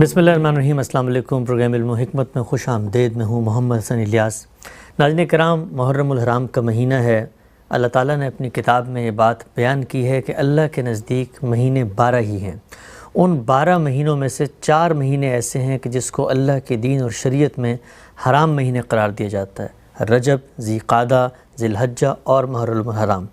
بسم اللہ الرحمن الرحیم۔ السلام علیکم۔ پروگرام علم و حکمت میں خوش آمدید۔ میں ہوں محمد حسن الیاس۔ ناظرین کرام، محرم الحرام کا مہینہ ہے۔ اللہ تعالیٰ نے اپنی کتاب میں یہ بات بیان کی ہے کہ اللہ کے نزدیک مہینے 12 ہی ہیں۔ ان 12 مہینوں میں سے 4 مہینے ایسے ہیں کہ جس کو اللہ کے دین اور شریعت میں حرام مہینے قرار دیا جاتا ہے: رجب، ذی قعدہ، ذی الحجہ اور محرم الحرام۔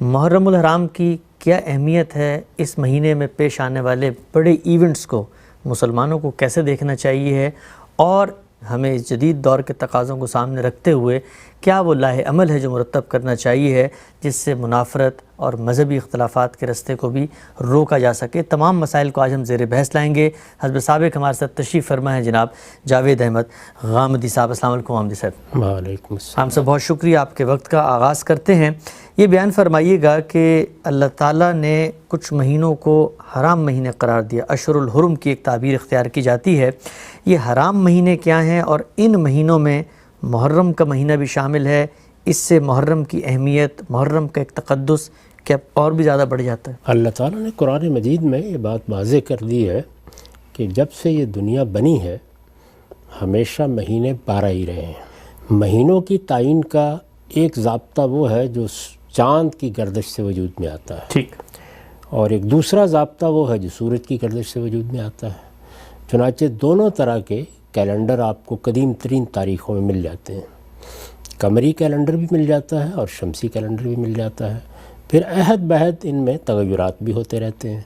محرم الحرام کی کیا اہمیت ہے؟ اس مہینے میں پیش آنے والے بڑے ایونٹس کو مسلمانوں کو کیسے دیکھنا چاہیے ہے، اور ہمیں اس جدید دور کے تقاضوں کو سامنے رکھتے ہوئے کیا وہ لاہ عمل ہے جو مرتب کرنا چاہیے ہے جس سے منافرت اور مذہبی اختلافات کے رستے کو بھی روکا جا سکے۔ تمام مسائل کو آج ہم زیر بحث لائیں گے۔ حسب سابق ہمارے ساتھ تشریف فرما ہے جناب جاوید احمد غامدی صاحب۔ السلام علیکم غامدی صاحب۔ وعلیکم السلام۔ ہم سے بہت شکریہ، آپ کے وقت کا آغاز کرتے ہیں۔ یہ بیان فرمائیے گا کہ اللہ تعالیٰ نے کچھ مہینوں کو حرام مہینے قرار دیا، اشہر الحرم کی ایک تعبیر اختیار کی جاتی ہے۔ یہ حرام مہینے کیا ہیں، اور ان مہینوں میں محرم کا مہینہ بھی شامل ہے؟ اس سے محرم کی اہمیت، محرم کا ایک تقدس کیا اور بھی زیادہ بڑھ جاتا ہے؟ اللہ تعالیٰ نے قرآن مجید میں یہ بات واضح کر دی ہے کہ جب سے یہ دنیا بنی ہے ہمیشہ مہینے 12 ہی رہے ہیں۔ مہینوں کی تعین کا ایک ضابطہ وہ ہے جو چاند کی گردش سے وجود میں آتا ہے، ٹھیک، اور ایک دوسرا ضابطہ وہ ہے جو سورج کی گردش سے وجود میں آتا ہے۔ چنانچہ دونوں طرح کے کیلنڈر آپ کو قدیم ترین تاریخوں میں مل جاتے ہیں۔ قمری کیلنڈر بھی مل جاتا ہے اور شمسی کیلنڈر بھی مل جاتا ہے۔ پھر عہد بہد ان میں تغیرات بھی ہوتے رہتے ہیں۔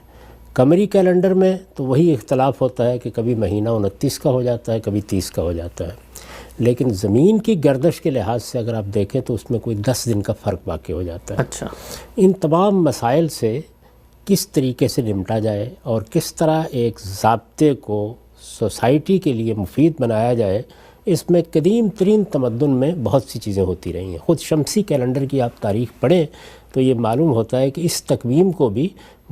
قمری کیلنڈر میں تو وہی اختلاف ہوتا ہے کہ کبھی مہینہ 29 کا ہو جاتا ہے، کبھی 30 کا ہو جاتا ہے، لیکن زمین کی گردش کے لحاظ سے اگر آپ دیکھیں تو اس میں کوئی 10 دن کا فرق واقع ہو جاتا ہے۔ اچھا، ان تمام مسائل سے کس طریقے سے نمٹا جائے اور کس طرح ایک ضابطے کو سوسائٹی کے لیے مفید بنایا جائے، اس میں قدیم ترین تمدن میں بہت سی چیزیں ہوتی رہی ہیں۔ خود شمسی کیلنڈر کی آپ تاریخ پڑھیں تو یہ معلوم ہوتا ہے کہ اس تقویم کو بھی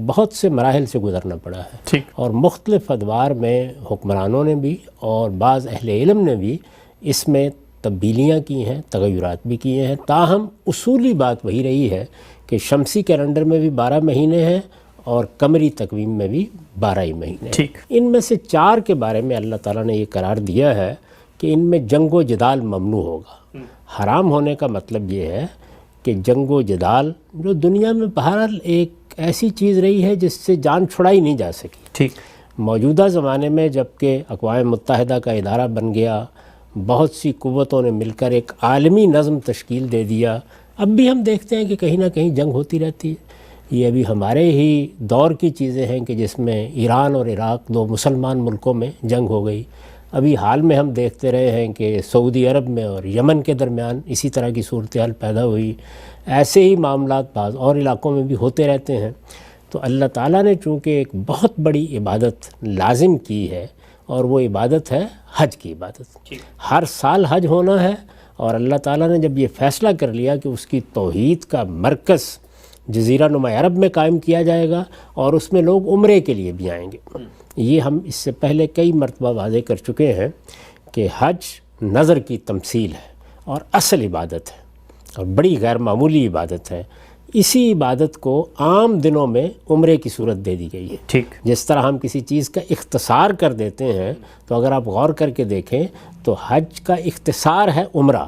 بہت سے مراحل سے گزرنا پڑا ہے، ٹھیک، اور مختلف ادوار میں حکمرانوں نے بھی اور بعض اہل علم نے بھی اس میں تبدیلیاں کی ہیں، تغیرات بھی کیے ہیں۔ تاہم اصولی بات وہی رہی ہے کہ شمسی کیلنڈر میں بھی 12 مہینے ہیں اور قمری تقویم میں بھی 12 ہی مہینے ہیں۔ ٹھیک، ان میں سے 4 کے بارے میں اللہ تعالیٰ نے یہ قرار دیا ہے کہ ان میں جنگ و جدال ممنوع ہوگا۔ حرام ہونے کا مطلب یہ ہے کہ جنگ و جدال جو دنیا میں بہرحال ایک ایسی چیز رہی ہے جس سے جان چھڑائی نہیں جا سکی۔ ٹھیک، موجودہ زمانے میں جب کہ اقوام متحدہ کا ادارہ بن گیا، بہت سی قوتوں نے مل کر ایک عالمی نظم تشکیل دے دیا، اب بھی ہم دیکھتے ہیں کہ کہیں نہ کہیں جنگ ہوتی رہتی ہے۔ یہ ابھی ہمارے ہی دور کی چیزیں ہیں کہ جس میں ایران اور عراق 2 مسلمان ملکوں میں جنگ ہو گئی۔ ابھی حال میں ہم دیکھتے رہے ہیں کہ سعودی عرب میں اور یمن کے درمیان اسی طرح کی صورتحال پیدا ہوئی۔ ایسے ہی معاملات بعض اور علاقوں میں بھی ہوتے رہتے ہیں۔ تو اللہ تعالیٰ نے چونکہ ایک بہت بڑی عبادت لازم کی ہے، اور وہ عبادت ہے حج کی عبادت۔ ہر سال حج ہونا ہے، اور اللہ تعالیٰ نے جب یہ فیصلہ کر لیا کہ اس کی توحید کا مرکز جزیرہ نما عرب میں قائم کیا جائے گا اور اس میں لوگ عمرے کے لیے بھی آئیں گے۔ یہ ہم اس سے پہلے کئی مرتبہ واضح کر چکے ہیں کہ حج نظر کی تمثیل ہے اور اصل عبادت ہے اور بڑی غیر معمولی عبادت ہے۔ اسی عبادت کو عام دنوں میں عمرے کی صورت دے دی گئی ہے۔ ٹھیک، جس طرح ہم کسی چیز کا اختصار کر دیتے ہیں، تو اگر آپ غور کر کے دیکھیں تو حج کا اختصار ہے عمرہ،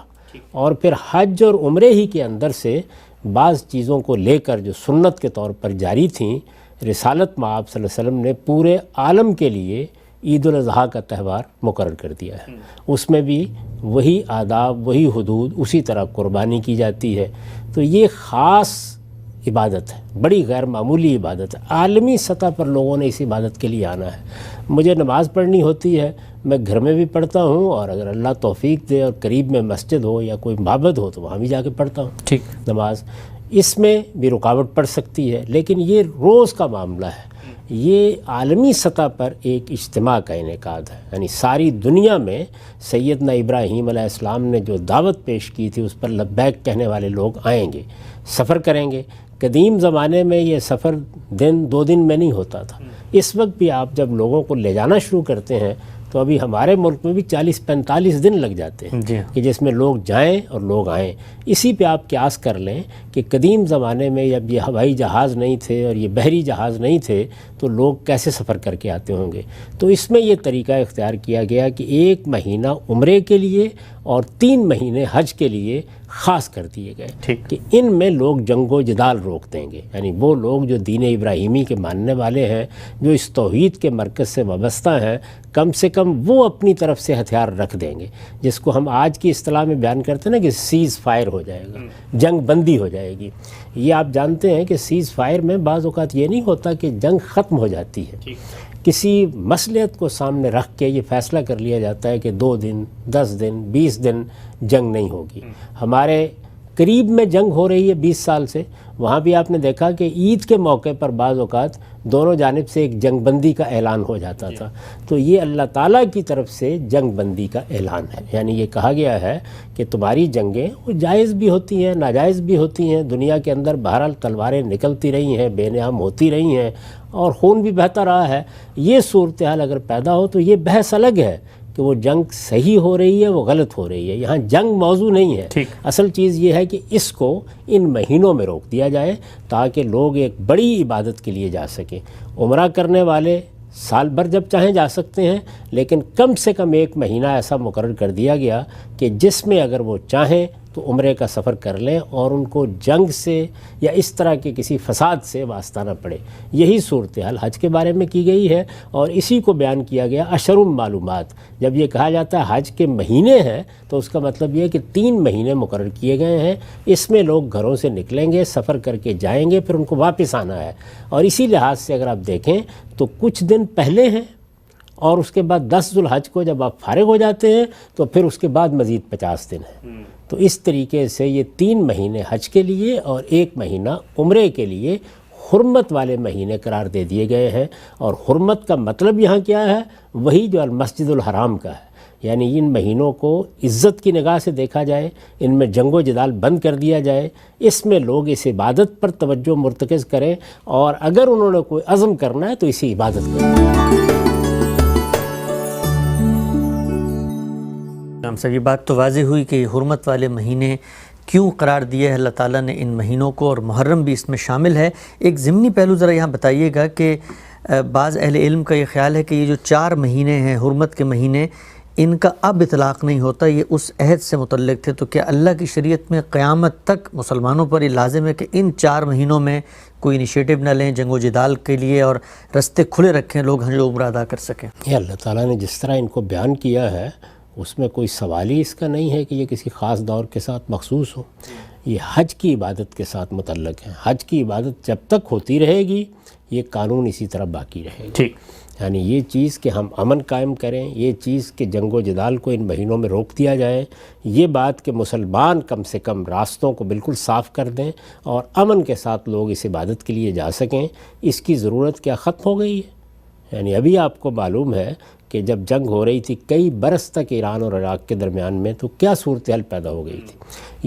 اور پھر حج اور عمرے ہی کے اندر سے بعض چیزوں کو لے کر جو سنت کے طور پر جاری تھیں، رسالت مآب صلی اللہ علیہ وسلم نے پورے عالم کے لیے عید الاضحیٰ کا تہوار مقرر کر دیا ہے۔ اس میں بھی وہی آداب، وہی حدود، اسی طرح قربانی کی جاتی ہے۔ تو یہ خاص عبادت ہے، بڑی غیر معمولی عبادت ہے۔ عالمی سطح پر لوگوں نے اس عبادت کے لیے آنا ہے۔ مجھے نماز پڑھنی ہوتی ہے، میں گھر میں بھی پڑھتا ہوں، اور اگر اللہ توفیق دے اور قریب میں مسجد ہو یا کوئی معبد ہو تو وہاں بھی جا کے پڑھتا ہوں ٹھیک، نماز۔ اس میں بھی رکاوٹ پڑ سکتی ہے، لیکن یہ روز کا معاملہ ہے۔ یہ عالمی سطح پر ایک اجتماع کا انعقاد ہے، یعنی ساری دنیا میں سیدنا ابراہیم علیہ السلام نے جو دعوت پیش کی تھی اس پر لبیک کہنے والے لوگ آئیں گے، سفر کریں گے۔ قدیم زمانے میں یہ سفر 2 دن میں نہیں ہوتا تھا۔ اس وقت بھی آپ جب لوگوں کو لے جانا شروع کرتے ہیں تو ابھی ہمارے ملک میں بھی 40-45 دن لگ جاتے ہیں جی کہ جس میں لوگ جائیں اور لوگ آئیں. اسی پہ آپ قیاس کر لیں کہ قدیم زمانے میں جب یہ ہوائی جہاز نہیں تھے اور یہ بحری جہاز نہیں تھے تو لوگ کیسے سفر کر کے آتے ہوں گے. تو اس میں یہ طریقہ اختیار کیا گیا کہ 1 مہینہ عمرے کے لیے اور 3 مہینے حج کے لیے خاص کر دیے گئے کہ ان میں لوگ جنگ و جدال روک دیں گے. یعنی وہ لوگ جو دین ابراہیمی کے ماننے والے ہیں، جو اس توحید کے مرکز سے وابستہ ہیں، کم سے کم وہ اپنی طرف سے ہتھیار رکھ دیں گے، جس کو ہم آج کی اصطلاح میں بیان کرتے ہیں نا کہ سیز فائر ہو جائے گا، جنگ بندی ہو جائے گی. یہ آپ جانتے ہیں کہ سیز فائر میں بعض اوقات یہ نہیں ہوتا کہ جنگ ختم ہو جاتی ہے، کسی مصلحت کو سامنے رکھ کے یہ فیصلہ کر لیا جاتا ہے کہ 2 دن 10 دن 20 دن جنگ نہیں ہوگی. ہمارے قریب میں جنگ ہو رہی ہے 20 سال سے، وہاں بھی آپ نے دیکھا کہ عید کے موقع پر بعض اوقات دونوں جانب سے ایک جنگ بندی کا اعلان ہو جاتا تھا. تو یہ اللہ تعالیٰ کی طرف سے جنگ بندی کا اعلان ہے. یعنی یہ کہا گیا ہے کہ تمہاری جنگیں وہ جائز بھی ہوتی ہیں، ناجائز بھی ہوتی ہیں. دنیا کے اندر بہرحال تلواریں نکلتی رہی ہیں، بے نام ہوتی رہی ہیں اور خون بھی بہتا رہا ہے. یہ صورتحال اگر پیدا ہو تو یہ بحث الگ ہے کہ وہ جنگ صحیح ہو رہی ہے وہ غلط ہو رہی ہے. یہاں جنگ موضوع نہیں ہے. اصل چیز یہ ہے کہ اس کو ان مہینوں میں روک دیا جائے تاکہ لوگ ایک بڑی عبادت کے لیے جا سکیں. عمرہ کرنے والے سال بھر جب چاہیں جا سکتے ہیں، لیکن کم سے کم 1 مہینہ ایسا مقرر کر دیا گیا کہ جس میں اگر وہ چاہیں تو عمرے کا سفر کر لیں اور ان کو جنگ سے یا اس طرح کے کسی فساد سے واسطہ نہ پڑے. یہی صورتحال حج کے بارے میں کی گئی ہے اور اسی کو بیان کیا گیا اشرم معلومات. جب یہ کہا جاتا ہے حج کے مہینے ہیں تو اس کا مطلب یہ ہے کہ 3 مہینے مقرر کیے گئے ہیں. اس میں لوگ گھروں سے نکلیں گے، سفر کر کے جائیں گے، پھر ان کو واپس آنا ہے. اور اسی لحاظ سے اگر آپ دیکھیں تو کچھ دن پہلے ہیں اور اس کے بعد 10 ذوالحج کو جب آپ فارغ ہو جاتے ہیں تو پھر اس کے بعد مزید 50 دن ہیں. تو اس طریقے سے یہ 3 مہینے حج کے لیے اور 1 مہینہ عمرے کے لیے حرمت والے مہینے قرار دے دیے گئے ہیں. اور حرمت کا مطلب یہاں کیا ہے؟ وہی جو المسجد الحرام کا ہے. یعنی ان مہینوں کو عزت کی نگاہ سے دیکھا جائے، ان میں جنگ و جدال بند کر دیا جائے، اس میں لوگ اس عبادت پر توجہ مرتکز کریں اور اگر انہوں نے کوئی عزم کرنا ہے تو اسی عبادت کریں. ہم سب یہ بات تو واضح ہوئی کہ حرمت والے مہینے کیوں قرار دیا ہے اللہ تعالیٰ نے ان مہینوں کو، اور محرم بھی اس میں شامل ہے. ایک ضمنی پہلو ذرا یہاں بتائیے گا کہ بعض اہل علم کا یہ خیال ہے کہ یہ جو 4 مہینے ہیں حرمت کے مہینے، ان کا اب اطلاق نہیں ہوتا، یہ اس عہد سے متعلق تھے. تو کیا اللہ کی شریعت میں قیامت تک مسلمانوں پر یہ لازم ہے کہ ان 4 مہینوں میں کوئی انیشیٹو نہ لیں جنگ و جدال کے لیے اور رستے کھلے رکھیں لوگ حج و عمرہ ادا کر سکیں؟ یہ اللہ تعالیٰ نے جس طرح ان کو بیان کیا ہے اس میں کوئی سوال ہی اس کا نہیں ہے کہ یہ کسی خاص دور کے ساتھ مخصوص ہو. یہ حج کی عبادت کے ساتھ متعلق ہے. حج کی عبادت جب تک ہوتی رہے گی یہ قانون اسی طرح باقی رہے گا. یعنی یہ چیز کہ ہم امن قائم کریں، یہ چیز کہ جنگ و جدال کو ان مہینوں میں روک دیا جائے، یہ بات کہ مسلمان کم سے کم راستوں کو بالکل صاف کر دیں اور امن کے ساتھ لوگ اس عبادت کے لیے جا سکیں، اس کی ضرورت کیا ختم ہو گئی ہے؟ یعنی ابھی آپ کو معلوم ہے کہ جب جنگ ہو رہی تھی کئی برس تک ایران اور عراق کے درمیان میں، تو کیا صورتحال پیدا ہو گئی تھی.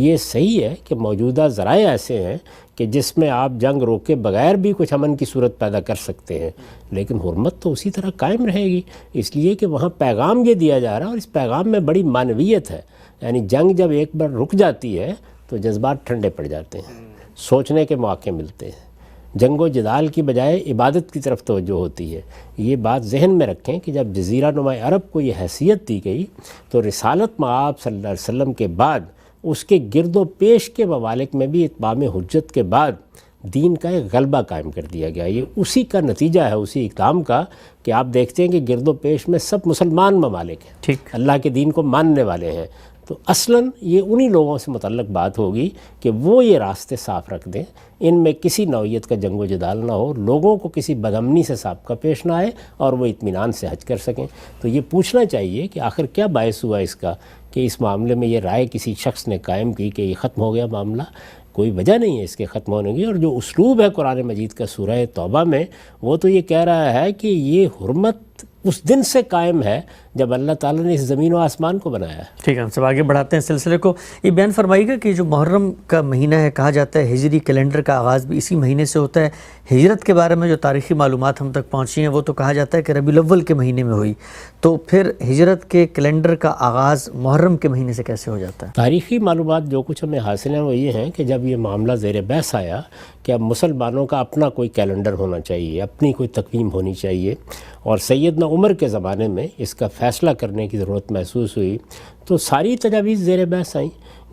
یہ صحیح ہے کہ موجودہ ذرائع ایسے ہیں کہ جس میں آپ جنگ روکے بغیر بھی کچھ امن کی صورت پیدا کر سکتے ہیں، لیکن حرمت تو اسی طرح قائم رہے گی، اس لیے کہ وہاں پیغام یہ دیا جا رہا ہے اور اس پیغام میں بڑی معنویت ہے. یعنی جنگ جب ایک بار رک جاتی ہے تو جذبات ٹھنڈے پڑ جاتے ہیں، سوچنے کے مواقع ملتے ہیں، جنگ و جدال کی بجائے عبادت کی طرف توجہ ہوتی ہے. یہ بات ذہن میں رکھیں کہ جب جزیرہ نما عرب کو یہ حیثیت دی گئی تو رسالت مآب صلی اللہ علیہ وسلم کے بعد اس کے گرد و پیش کے ممالک میں بھی اتمام حجت کے بعد دین کا ایک غلبہ قائم کر دیا گیا. یہ اسی کا نتیجہ ہے، اسی اقدام کا، کہ آپ دیکھتے ہیں کہ گرد و پیش میں سب مسلمان ممالک ہیں، اللہ کے دین کو ماننے والے ہیں. تو اصلاً یہ انہی لوگوں سے متعلق بات ہوگی کہ وہ یہ راستے صاف رکھ دیں، ان میں کسی نوعیت کا جنگ و جدال نہ ہو، لوگوں کو کسی بدامنی سے سابقہ پیش نہ آئے اور وہ اطمینان سے حج کر سکیں. تو یہ پوچھنا چاہیے کہ آخر کیا باعث ہوا اس کا کہ اس معاملے میں یہ رائے کسی شخص نے قائم کی کہ یہ ختم ہو گیا معاملہ. کوئی وجہ نہیں ہے اس کے ختم ہونے کی. اور جو اسلوب ہے قرآن مجید کا سورہ توبہ میں، وہ تو یہ کہہ رہا ہے کہ یہ حرمت اس دن سے قائم ہے جب اللہ تعالیٰ نے اس زمین و آسمان کو بنایا ہے۔ ٹھیک ہے، ہم سب آگے بڑھاتے ہیں سلسلے کو۔ یہ بیان فرمائیے گا کہ جو محرم کا مہینہ ہے، کہا جاتا ہے ہجری کیلنڈر کا آغاز بھی اسی مہینے سے ہوتا ہے۔ ہجرت کے بارے میں جو تاریخی معلومات ہم تک پہنچی ہیں وہ تو کہا جاتا ہے کہ ربیع الاول کے مہینے میں ہوئی، تو پھر ہجرت کے کیلنڈر کا آغاز محرم کے مہینے سے کیسے ہو جاتا ہے؟ تاریخی معلومات جو کچھ ہمیں حاصل ہیں وہ یہ ہیں کہ جب یہ معاملہ زیر بحث آیا کہ اب مسلمانوں کا اپنا کوئی کیلنڈر ہونا چاہیے، اپنی کوئی تقویم ہونی چاہیے، اور سیدنا عمر کے زمانے میں اس کا فیصلہ کرنے کی ضرورت محسوس ہوئی، تو ساری تجاویز زیر بحث آئیں۔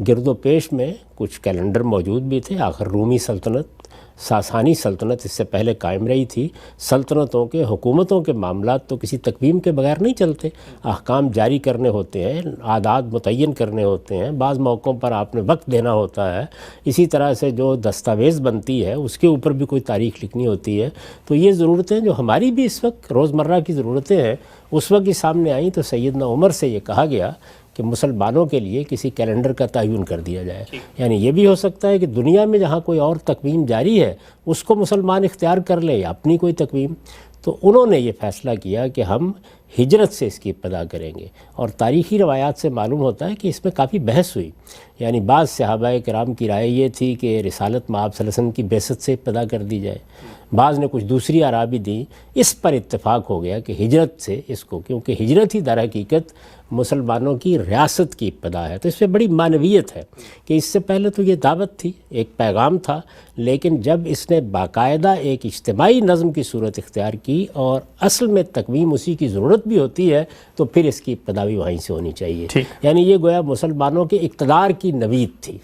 گرد و پیش میں کچھ کیلنڈر موجود بھی تھے، آخر رومی سلطنت، ساسانی سلطنت اس سے پہلے قائم رہی تھی۔ سلطنتوں کے، حکومتوں کے معاملات تو کسی تقویم کے بغیر نہیں چلتے، احکام جاری کرنے ہوتے ہیں، عادات متعین کرنے ہوتے ہیں، بعض موقعوں پر آپ نے وقت دینا ہوتا ہے، اسی طرح سے جو دستاویز بنتی ہے اس کے اوپر بھی کوئی تاریخ لکھنی ہوتی ہے۔ تو یہ ضرورتیں جو ہماری بھی اس وقت روزمرہ کی ضرورتیں ہیں اس وقت ہی سامنے آئیں، تو سیدنا عمر سے یہ کہا گیا کہ مسلمانوں کے لیے کسی کیلنڈر کا تعین کر دیا جائے۔ یعنی یہ بھی ہو سکتا ہے کہ دنیا میں جہاں کوئی اور تقویم جاری ہے اس کو مسلمان اختیار کر لے یا اپنی کوئی تقویم۔ تو انہوں نے یہ فیصلہ کیا کہ ہم ہجرت سے اس کی ابتدا کریں گے، اور تاریخی روایات سے معلوم ہوتا ہے کہ اس میں کافی بحث ہوئی۔ یعنی بعض صحابہ کرام کی رائے یہ تھی کہ رسالت مآب صلی اللہ علیہ وسلم کی بعثت سے ابتدا کر دی جائے، بعض نے کچھ دوسری آراء بھی دیں۔ اس پر اتفاق ہو گیا کہ ہجرت سے اس کو، کیونکہ ہجرت ہی در حقیقت مسلمانوں کی ریاست کی ابتدا ہے، تو اس میں بڑی معنویت ہے کہ اس سے پہلے تو یہ دعوت تھی، ایک پیغام تھا، لیکن جب اس نے باقاعدہ ایک اجتماعی نظم کی صورت اختیار کی اور اصل میں تقویم اسی کی ضرورت بھی ہوتی ہے، تو پھر اس کی ابتدا بھی وہیں سے ہونی چاہیے۔ یعنی یہ گویا مسلمانوں کے اقتدار کی نوید تھی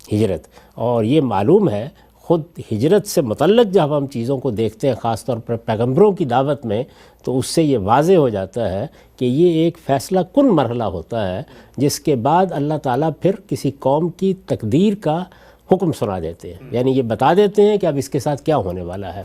ہجرت، اور یہ معلوم ہے خود ہجرت سے متعلق جب ہم چیزوں کو دیکھتے ہیں، خاص طور پر پیغمبروں کی دعوت میں، تو اس سے یہ واضح ہو جاتا ہے کہ یہ ایک فیصلہ کن مرحلہ ہوتا ہے جس کے بعد اللہ تعالیٰ پھر کسی قوم کی تقدیر کا حکم سنا دیتے ہیں، یعنی یہ بتا دیتے ہیں کہ اب اس کے ساتھ کیا ہونے والا ہے۔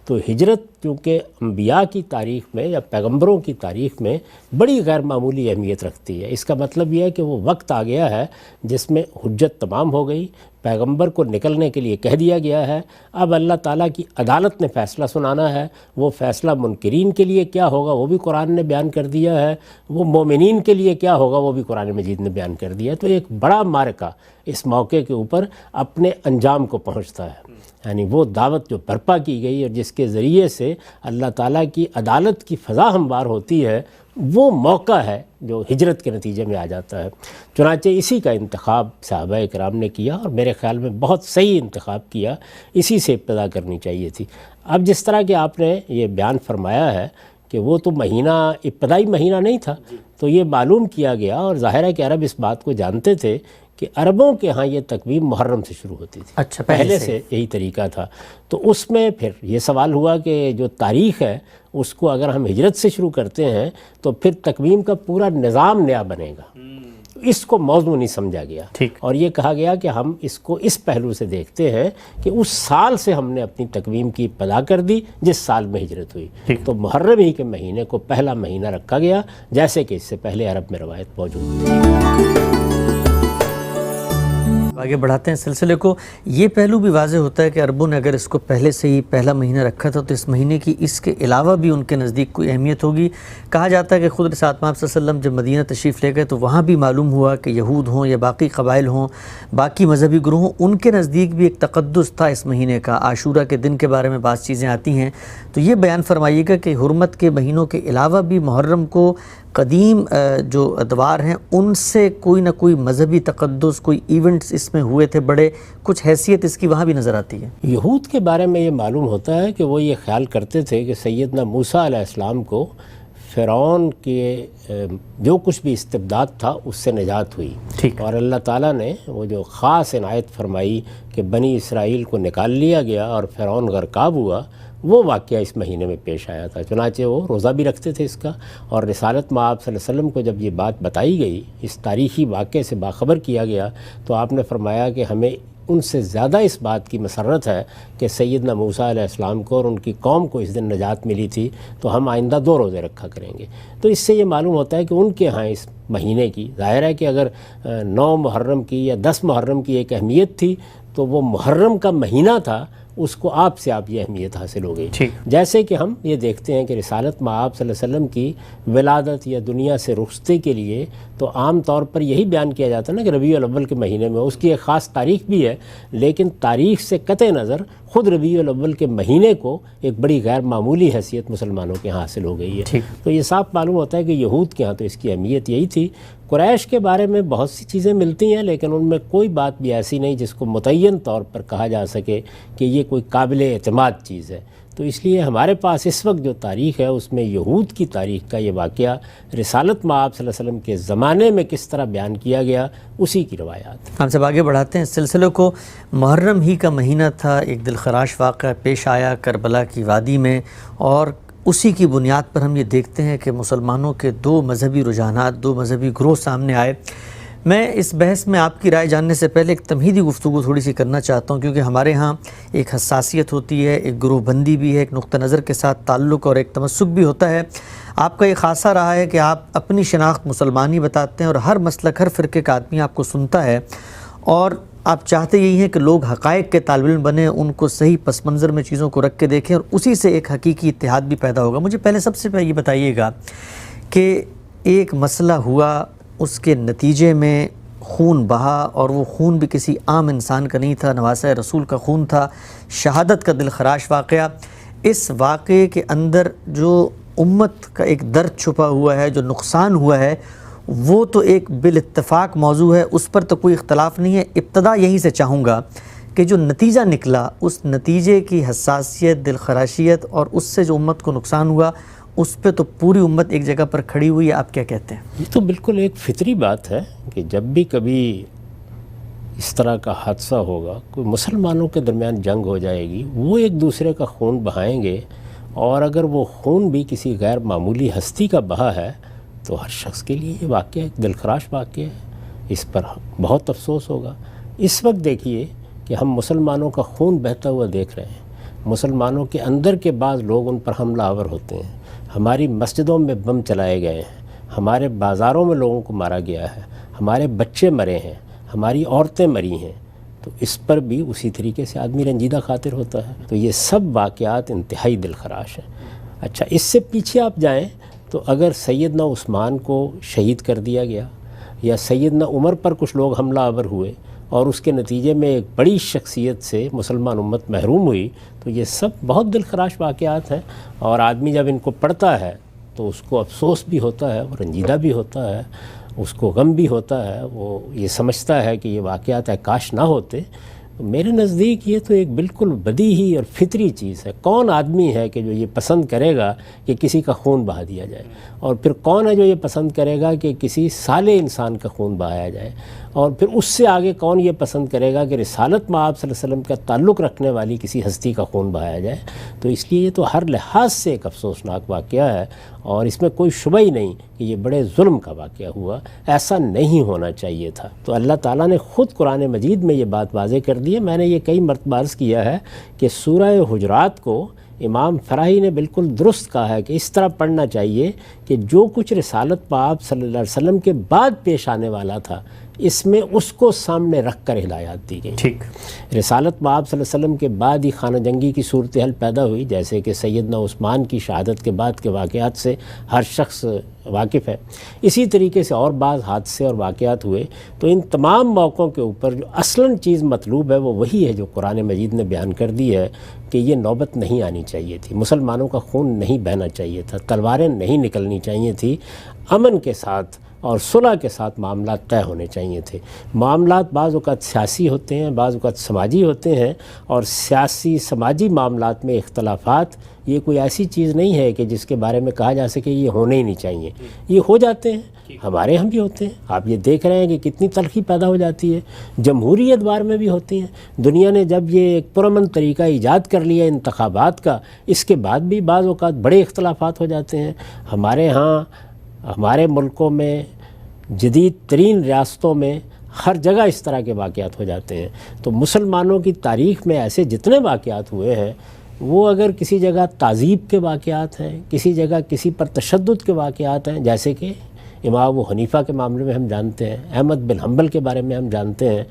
تو ہجرت کیونکہ انبیاء کی تاریخ میں یا پیغمبروں کی تاریخ میں بڑی غیر معمولی اہمیت رکھتی ہے۔ اس کا مطلب یہ ہے کہ وہ وقت آ گیا ہے جس میں حجت تمام ہو گئی، پیغمبر کو نکلنے کے لیے کہہ دیا گیا ہے، اب اللہ تعالیٰ کی عدالت نے فیصلہ سنانا ہے۔ وہ فیصلہ منکرین کے لیے کیا ہوگا وہ بھی قرآن نے بیان کر دیا ہے، وہ مومنین کے لیے کیا ہوگا وہ بھی قرآن مجید نے بیان کر دیا ہے۔ تو ایک بڑا معرکہ اس موقع کے اوپر اپنے انجام کو پہنچتا ہے، یعنی وہ دعوت جو برپا کی گئی اور جس کے ذریعے سے اللہ تعالیٰ کی عدالت کی فضا ہموار ہوتی ہے، وہ موقع ہے جو ہجرت کے نتیجے میں آ جاتا ہے۔ چنانچہ اسی کا انتخاب صحابہ کرام نے کیا، اور میرے خیال میں بہت صحیح انتخاب کیا، اسی سے ابتدا کرنی چاہیے تھی۔ اب جس طرح کہ آپ نے یہ بیان فرمایا ہے کہ وہ تو مہینہ ابتدائی مہینہ نہیں تھا، تو یہ معلوم کیا گیا، اور ظاہر ہے کہ عرب اس بات کو جانتے تھے کہ عربوں کے ہاں یہ تقویم محرم سے شروع ہوتی تھی، اچھا پہلے سے یہی طریقہ تھا۔ تو اس میں پھر یہ سوال ہوا کہ جو تاریخ ہے اس کو اگر ہم ہجرت سے شروع کرتے ہیں تو پھر تقویم کا پورا نظام نیا بنے گا، اس کو موضوع نہیں سمجھا گیا، اور یہ کہا گیا کہ ہم اس کو اس پہلو سے دیکھتے ہیں کہ اس سال سے ہم نے اپنی تقویم کی ابتدا کر دی جس سال میں ہجرت ہوئی، تو محرم ہی کے مہینے کو پہلا مہینہ رکھا گیا، جیسے کہ اس سے پہلے عرب میں روایت موجود تھی۔ آگے بڑھاتے ہیں سلسلے کو۔ یہ پہلو بھی واضح ہوتا ہے کہ عربوں نے اگر اس کو پہلے سے ہی پہلا مہینہ رکھا تھا تو اس مہینے کی اس کے علاوہ بھی ان کے نزدیک کوئی اہمیت ہوگی۔ کہا جاتا ہے کہ خود رسالت مآب صلی اللہ علیہ وسلم جب مدینہ تشریف لے گئے تو وہاں بھی معلوم ہوا کہ یہود ہوں یا باقی قبائل ہوں، باقی مذہبی گروہ ہوں، ان کے نزدیک بھی ایک تقدس تھا اس مہینے کا۔ عاشورہ کے دن کے بارے میں بعض چیزیں آتی ہیں، تو یہ بیان فرمائیے گا کہ حرمت کے مہینوں کے علاوہ بھی محرم کو قدیم جو ادوار ہیں ان سے کوئی نہ کوئی مذہبی تقدس، کوئی ایونٹس اس میں ہوئے تھے بڑے، کچھ حیثیت اس کی وہاں بھی نظر آتی ہے۔ یہود کے بارے میں یہ معلوم ہوتا ہے کہ وہ یہ خیال کرتے تھے کہ سیدنا موسیٰ علیہ السلام کو فرعون کے جو کچھ بھی استبداد تھا اس سے نجات ہوئی، اور اللہ تعالیٰ نے وہ جو خاص عنایت فرمائی کہ بنی اسرائیل کو نکال لیا گیا اور فرعون غرقاب ہوا، وہ واقعہ اس مہینے میں پیش آیا تھا۔ چنانچہ وہ روزہ بھی رکھتے تھے اس کا، اور رسالت مآب صلی اللہ علیہ وسلم کو جب یہ بات بتائی گئی، اس تاریخی واقعے سے باخبر کیا گیا، تو آپ نے فرمایا کہ ہمیں ان سے زیادہ اس بات کی مسرت ہے کہ سیدنا موسیٰ علیہ السلام کو اور ان کی قوم کو اس دن نجات ملی تھی، تو ہم آئندہ 2 روزے رکھا کریں گے۔ تو اس سے یہ معلوم ہوتا ہے کہ ان کے ہاں اس مہینے کی، ظاہر ہے کہ اگر 9 محرم کی یا 10 محرم کی ایک اہمیت تھی، تو وہ محرم کا مہینہ تھا اس کو آپ سے آپ یہ اہمیت حاصل ہو گئی. ٹھیک. جیسے کہ ہم یہ دیکھتے ہیں کہ رسالت مآب صلی اللہ علیہ وسلم کی ولادت یا دنیا سے رخصتی کے لیے تو عام طور پر یہی بیان کیا جاتا ہے نا کہ ربیع الاول کے مہینے میں. اس کی ایک خاص تاریخ بھی ہے، لیکن تاریخ سے قطع نظر خود ربیع الاول کے مہینے کو ایک بڑی غیر معمولی حیثیت مسلمانوں کے یہاں حاصل ہو گئی ہے. تو یہ صاف معلوم ہوتا ہے کہ یہود کے ہاں تو اس کی اہمیت یہی تھی. قریش کے بارے میں بہت سی چیزیں ملتی ہیں، لیکن ان میں کوئی بات بھی ایسی نہیں جس کو متعین طور پر کہا جا سکے کہ یہ کوئی قابل اعتماد چیز ہے. تو اس لیے ہمارے پاس اس وقت جو تاریخ ہے اس میں یہود کی تاریخ کا یہ واقعہ رسالت مآب صلی اللہ علیہ وسلم کے زمانے میں کس طرح بیان کیا گیا اسی کی روایات. ہم سب آگے بڑھاتے ہیں سلسلے کو. محرم ہی کا مہینہ تھا، ایک دلخراش واقعہ پیش آیا کربلا کی وادی میں، اور اسی کی بنیاد پر ہم یہ دیکھتے ہیں کہ مسلمانوں کے دو مذہبی رجحانات، دو مذہبی گروہ سامنے آئے. میں اس بحث میں آپ کی رائے جاننے سے پہلے ایک تمہیدی گفتگو تھوڑی سی کرنا چاہتا ہوں، کیونکہ ہمارے ہاں ایک حساسیت ہوتی ہے، ایک گروہ بندی بھی ہے، ایک نقطہ نظر کے ساتھ تعلق اور ایک تمسک بھی ہوتا ہے. آپ کا یہ خاصہ رہا ہے کہ آپ اپنی شناخت مسلمانی بتاتے ہیں اور ہر مسلک، ہر فرقے کا آدمی آپ کو سنتا ہے، اور آپ چاہتے یہی ہیں کہ لوگ حقائق کے طالب علم بنیں، ان کو صحیح پس منظر میں چیزوں کو رکھ کے دیکھیں، اور اسی سے ایک حقیقی اتحاد بھی پیدا ہوگا. مجھے پہلے سب سے پہلے یہ بتائیے گا کہ ایک مسئلہ ہوا، اس کے نتیجے میں خون بہا، اور وہ خون بھی کسی عام انسان کا نہیں تھا، نواسہ رسول کا خون تھا، شہادت کا دلخراش واقعہ. اس واقعے کے اندر جو امت کا ایک درد چھپا ہوا ہے، جو نقصان ہوا ہے، وہ تو ایک بالاتفاق موضوع ہے، اس پر تو کوئی اختلاف نہیں ہے. ابتدا یہیں سے چاہوں گا کہ جو نتیجہ نکلا، اس نتیجے کی حساسیت، دلخراشیت، اور اس سے جو امت کو نقصان ہوا، اس پہ تو پوری امت ایک جگہ پر کھڑی ہوئی ہے. آپ کیا کہتے ہیں؟ یہ تو بالکل ایک فطری بات ہے کہ جب بھی کبھی اس طرح کا حادثہ ہوگا، کوئی مسلمانوں کے درمیان جنگ ہو جائے گی، وہ ایک دوسرے کا خون بہائیں گے، اور اگر وہ خون بھی کسی غیر معمولی ہستی کا بہا ہے تو ہر شخص کے لیے یہ واقعہ ایک دلخراش واقعہ ہے، اس پر بہت افسوس ہوگا. اس وقت دیکھیے کہ ہم مسلمانوں کا خون بہتا ہوا دیکھ رہے ہیں. مسلمانوں کے اندر کے بعض لوگ ان پر حملہ آور ہوتے ہیں. ہماری مسجدوں میں بم چلائے گئے ہیں، ہمارے بازاروں میں لوگوں کو مارا گیا ہے، ہمارے بچے مرے ہیں، ہماری عورتیں مری ہیں. تو اس پر بھی اسی طریقے سے آدمی رنجیدہ خاطر ہوتا ہے. تو یہ سب واقعات انتہائی دلخراش ہیں. اچھا، اس سے پیچھے آپ جائیں تو اگر سیدنا عثمان کو شہید کر دیا گیا، یا سیدنا عمر پر کچھ لوگ حملہ آور ہوئے اور اس کے نتیجے میں ایک بڑی شخصیت سے مسلمان امت محروم ہوئی، تو یہ سب بہت دلخراش واقعات ہیں. اور آدمی جب ان کو پڑھتا ہے تو اس کو افسوس بھی ہوتا ہے، وہ رنجیدہ بھی ہوتا ہے، اس کو غم بھی ہوتا ہے، وہ یہ سمجھتا ہے کہ یہ واقعات کاش نہ ہوتے. میرے نزدیک یہ تو ایک بالکل بدیہی اور فطری چیز ہے. کون آدمی ہے کہ جو یہ پسند کرے گا کہ کسی کا خون بہا دیا جائے؟ اور پھر کون ہے جو یہ پسند کرے گا کہ کسی صالح انسان کا خون بہایا جائے؟ اور پھر اس سے آگے کون یہ پسند کرے گا کہ رسالت مآب صلی اللہ علیہ وسلم کا تعلق رکھنے والی کسی ہستی کا خون بہایا جائے؟ تو اس لیے یہ تو ہر لحاظ سے ایک افسوسناک واقعہ ہے، اور اس میں کوئی شبہ ہی نہیں کہ یہ بڑے ظلم کا واقعہ ہوا. ایسا نہیں ہونا چاہیے تھا. تو اللہ تعالیٰ نے خود قرآن مجید میں یہ بات واضح کر دی ہے. میں نے یہ کئی مرتبہ عرض کیا ہے کہ سورہ حجرات کو امام فراہی نے بالکل درست کہا ہے کہ اس طرح پڑھنا چاہیے کہ جو کچھ رسالت مآب صلی اللہ علیہ وسلم کے بعد پیش آنے والا تھا، اس میں اس کو سامنے رکھ کر ہدایات دی گئی. ٹھیک. رسالت مآب صلی اللہ علیہ وسلم کے بعد ہی خانہ جنگی کی صورتحال پیدا ہوئی، جیسے کہ سیدنا عثمان کی شہادت کے بعد کے واقعات سے ہر شخص واقف ہے. اسی طریقے سے اور بعض حادثے اور واقعات ہوئے. تو ان تمام موقعوں کے اوپر جو اصلاً چیز مطلوب ہے وہ وہی ہے جو قرآن مجید نے بیان کر دی ہے کہ یہ نوبت نہیں آنی چاہیے تھی، مسلمانوں کا خون نہیں بہنا چاہیے تھا، تلواریں نہیں نکلنی چاہیے تھی، امن کے ساتھ اور صلح کے ساتھ معاملات طے ہونے چاہیے تھے. معاملات بعض اوقات سیاسی ہوتے ہیں، بعض اوقات سماجی ہوتے ہیں، اور سیاسی سماجی معاملات میں اختلافات یہ کوئی ایسی چیز نہیں ہے کہ جس کے بارے میں کہا جا سکے یہ ہونے ہی نہیں چاہیے. یہ ہو جاتے ہیں، ہمارے ہم بھی ہوتے ہیں. آپ یہ دیکھ رہے ہیں کہ کتنی تلخی پیدا ہو جاتی ہے. جمہوری ادوار میں بھی ہوتی ہیں. دنیا نے جب یہ ایک پرامن طریقہ ایجاد کر لیا انتخابات کا، اس کے بعد بھی بعض اوقات بڑے اختلافات ہو جاتے ہیں. ہمارے ہاں، ہمارے ملکوں میں، جدید ترین ریاستوں میں ہر جگہ اس طرح کے واقعات ہو جاتے ہیں. تو مسلمانوں کی تاریخ میں ایسے جتنے واقعات ہوئے ہیں، وہ اگر کسی جگہ تعذیب کے واقعات ہیں، کسی جگہ کسی پر تشدد کے واقعات ہیں، جیسے کہ امام ابو حنیفہ کے معاملے میں ہم جانتے ہیں، احمد بن حنبل کے بارے میں ہم جانتے ہیں،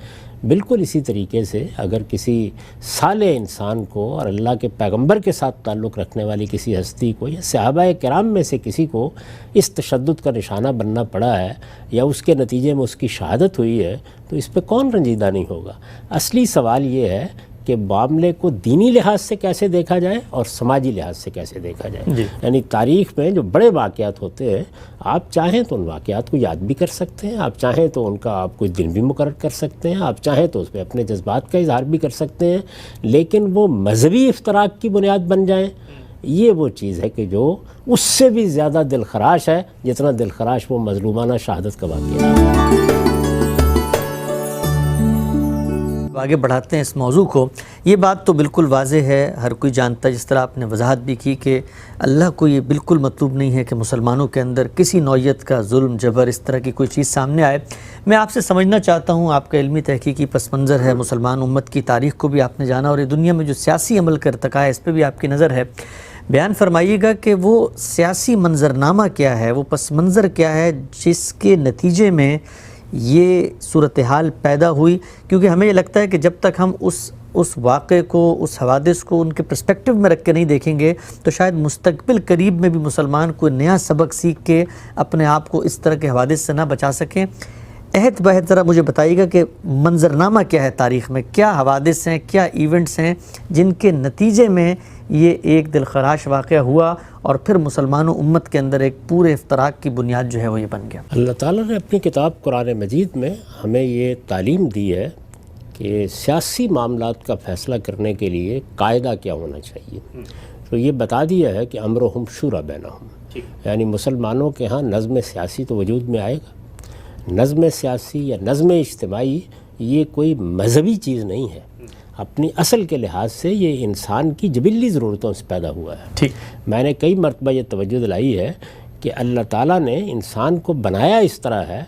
بالکل اسی طریقے سے اگر کسی صالح انسان کو اور اللہ کے پیغمبر کے ساتھ تعلق رکھنے والی کسی ہستی کو یا صحابہ کرام میں سے کسی کو اس تشدد کا نشانہ بننا پڑا ہے یا اس کے نتیجے میں اس کی شہادت ہوئی ہے تو اس پہ کون رنجیدہ نہیں ہوگا۔ اصلی سوال یہ ہے کہ معاملے کو دینی لحاظ سے کیسے دیکھا جائے اور سماجی لحاظ سے کیسے دیکھا جائے۔ یعنی تاریخ میں جو بڑے واقعات ہوتے ہیں، آپ چاہیں تو ان واقعات کو یاد بھی کر سکتے ہیں، آپ چاہیں تو ان کا آپ کوئی دن بھی مقرر کر سکتے ہیں، آپ چاہیں تو اس پہ اپنے جذبات کا اظہار بھی کر سکتے ہیں، لیکن وہ مذہبی افتراق کی بنیاد بن جائیں، یہ وہ چیز ہے کہ جو اس سے بھی زیادہ دل خراش ہے جتنا دل خراش وہ مظلومانہ شہادت کا واقعہ ہے۔ آگے بڑھاتے ہیں اس موضوع کو۔ یہ بات تو بالکل واضح ہے، ہر کوئی جانتا ہے، جس طرح آپ نے وضاحت بھی کی کہ اللہ کو یہ بالکل مطلوب نہیں ہے کہ مسلمانوں کے اندر کسی نوعیت کا ظلم جبر اس طرح کی کوئی چیز سامنے آئے۔ میں آپ سے سمجھنا چاہتا ہوں، آپ کا علمی تحقیقی پس منظر ہے، مسلمان امت کی تاریخ کو بھی آپ نے جانا اور یہ دنیا میں جو سیاسی عمل کا ارتقاء ہے اس پہ بھی آپ کی نظر ہے۔ بیان فرمائیے گا کہ وہ سیاسی منظرنامہ کیا ہے، وہ پس منظر کیا ہے جس کے نتیجے میں یہ صورتحال پیدا ہوئی، کیونکہ ہمیں یہ لگتا ہے کہ جب تک ہم اس واقعے کو، اس حوادث کو ان کے پرسپیکٹیو میں رکھ کے نہیں دیکھیں گے تو شاید مستقبل قریب میں بھی مسلمان کوئی نیا سبق سیکھ کے اپنے آپ کو اس طرح کے حوادث سے نہ بچا سکیں۔ عہد بہد ذرا مجھے بتائیے گا کہ منظرنامہ کیا ہے تاریخ میں، کیا حوادث ہیں، کیا ایونٹس ہیں جن کے نتیجے میں یہ ایک دل خراش واقعہ ہوا اور پھر مسلمانوں امت کے اندر ایک پورے افتراق کی بنیاد جو ہے وہ یہ بن گیا۔ اللہ تعالیٰ نے اپنی کتاب قرآن مجید میں ہمیں یہ تعلیم دی ہے کہ سیاسی معاملات کا فیصلہ کرنے کے لیے قاعدہ کیا ہونا چاہیے۔ تو یہ بتا دیا ہے کہ امرہم شوری بینہم، یعنی مسلمانوں کے ہاں نظم سیاسی تو وجود میں آئے گا۔ نظم سیاسی یا نظم اجتماعی یہ کوئی مذہبی چیز نہیں ہے، اپنی اصل کے لحاظ سے یہ انسان کی جبلی ضرورتوں سے پیدا ہوا ہے۔ ٹھیک، میں نے کئی مرتبہ یہ توجہ دلائی ہے کہ اللہ تعالیٰ نے انسان کو بنایا اس طرح ہے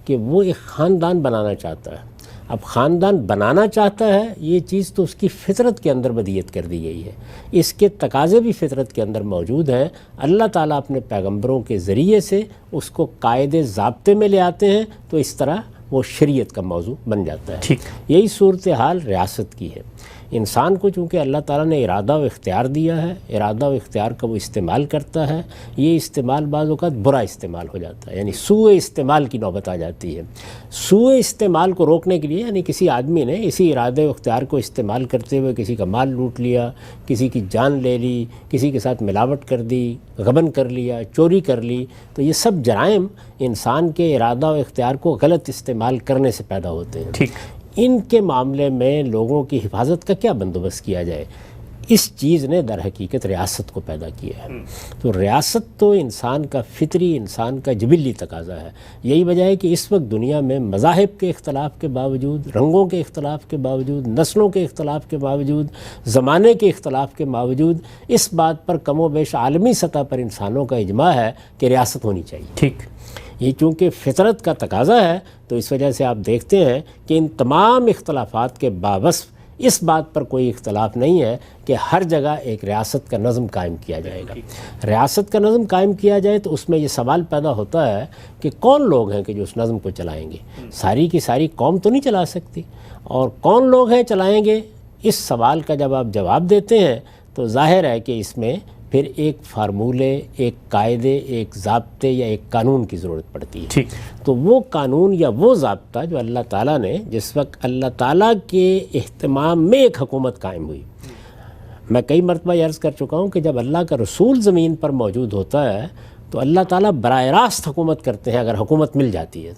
کہ وہ ایک خاندان بنانا چاہتا ہے۔ اب خاندان بنانا چاہتا ہے، یہ چیز تو اس کی فطرت کے اندر بدیت کر دی گئی ہے، اس کے تقاضے بھی فطرت کے اندر موجود ہیں۔ اللہ تعالیٰ اپنے پیغمبروں کے ذریعے سے اس کو قاعدے ضابطے میں لے آتے ہیں تو اس طرح وہ شریعت کا موضوع بن جاتا ہے۔ ٹھیک، یہی صورتحال ریاست کی ہے۔ انسان کو چونکہ اللہ تعالیٰ نے ارادہ و اختیار دیا ہے، ارادہ و اختیار کا وہ استعمال کرتا ہے، یہ استعمال بعض اوقات برا استعمال ہو جاتا ہے، یعنی سوء استعمال کی نوبت آ جاتی ہے۔ سوء استعمال کو روکنے کے لیے یعنی کسی آدمی نے اسی ارادے و اختیار کو استعمال کرتے ہوئے کسی کا مال لوٹ لیا، کسی کی جان لے لی، کسی کے ساتھ ملاوٹ کر دی، غبن کر لیا، چوری کر لی، تو یہ سب جرائم انسان کے ارادہ و اختیار کو غلط استعمال کرنے سے پیدا ہوتے ہیں۔ ٹھیک، ان کے معاملے میں لوگوں کی حفاظت کا کیا بندوبست کیا جائے؟ اس چیز نے در حقیقت ریاست کو پیدا کیا ہے۔ تو ریاست تو انسان کا فطری، انسان کا جبلی تقاضا ہے۔ یہی وجہ ہے کہ اس وقت دنیا میں مذاہب کے اختلاف کے باوجود، رنگوں کے اختلاف کے باوجود، نسلوں کے اختلاف کے باوجود، زمانے کے اختلاف کے باوجود اس بات پر کم و بیش عالمی سطح پر انسانوں کا اجماع ہے کہ ریاست ہونی چاہیے۔ ٹھیک، یہ چونکہ فطرت کا تقاضا ہے تو اس وجہ سے آپ دیکھتے ہیں کہ ان تمام اختلافات کے باوصف اس بات پر کوئی اختلاف نہیں ہے کہ ہر جگہ ایک ریاست کا نظم قائم کیا جائے گا۔ ریاست کا نظم قائم کیا جائے تو اس میں یہ سوال پیدا ہوتا ہے کہ کون لوگ ہیں کہ جو اس نظم کو چلائیں گے؟ ساری کی ساری قوم تو نہیں چلا سکتی، اور کون لوگ ہیں چلائیں گے؟ اس سوال کا جب آپ جواب دیتے ہیں تو ظاہر ہے کہ اس میں پھر ایک فارمولے، ایک قاعدے، ایک ضابطے یا ایک قانون کی ضرورت پڑتی ہے۔ ٹھیک، تو وہ قانون یا وہ ضابطہ جو اللہ تعالیٰ نے جس وقت اللہ تعالیٰ کے اہتمام میں ایک حکومت قائم ہوئی، میں کئی مرتبہ یہ عرض کر چکا ہوں کہ جب اللہ کا رسول زمین پر موجود ہوتا ہے تو اللہ تعالیٰ براہ راست حکومت کرتے ہیں اگر حکومت مل جاتی ہے۔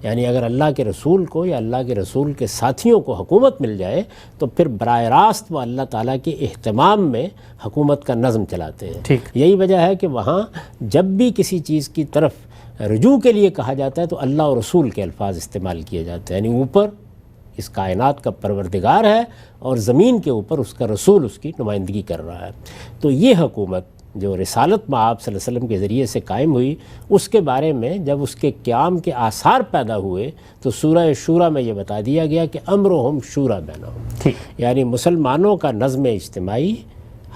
یعنی اگر اللہ کے رسول کو یا اللہ کے رسول کے ساتھیوں کو حکومت مل جائے تو پھر براہ راست وہ اللہ تعالیٰ کے اہتمام میں حکومت کا نظم چلاتے ہیں۔ ٹھیک، یہی وجہ ہے کہ وہاں جب بھی کسی چیز کی طرف رجوع کے لیے کہا جاتا ہے تو اللہ اور رسول کے الفاظ استعمال کیے جاتے ہیں، یعنی اوپر اس کائنات کا پروردگار ہے اور زمین کے اوپر اس کا رسول اس کی نمائندگی کر رہا ہے۔ تو یہ حکومت جو رسالت مآب صلی اللہ علیہ وسلم کے ذریعے سے قائم ہوئی، اس کے بارے میں جب اس کے قیام کے آثار پیدا ہوئے تو سورہ شورى میں یہ بتا دیا گیا کہ امرہم شوری بینہم، ٹھیک، یعنی مسلمانوں کا نظم اجتماعی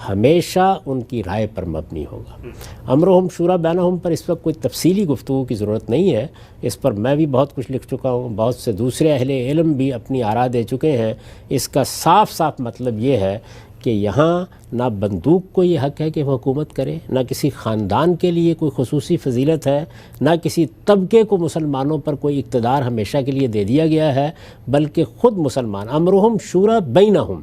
ہمیشہ ان کی رائے پر مبنی ہوگا۔ امرہم شورا بینہم پر اس وقت کوئی تفصیلی گفتگو کی ضرورت نہیں ہے، اس پر میں بھی بہت کچھ لکھ چکا ہوں، بہت سے دوسرے اہل علم بھی اپنی آراء دے چکے ہیں۔ اس کا صاف صاف مطلب یہ ہے کہ یہاں نہ بندوق کو یہ حق ہے کہ وہ حکومت کرے، نہ کسی خاندان کے لیے کوئی خصوصی فضیلت ہے، نہ کسی طبقے کو مسلمانوں پر کوئی اقتدار ہمیشہ کے لیے دے دیا گیا ہے، بلکہ خود مسلمان امرہم شورا بینہم،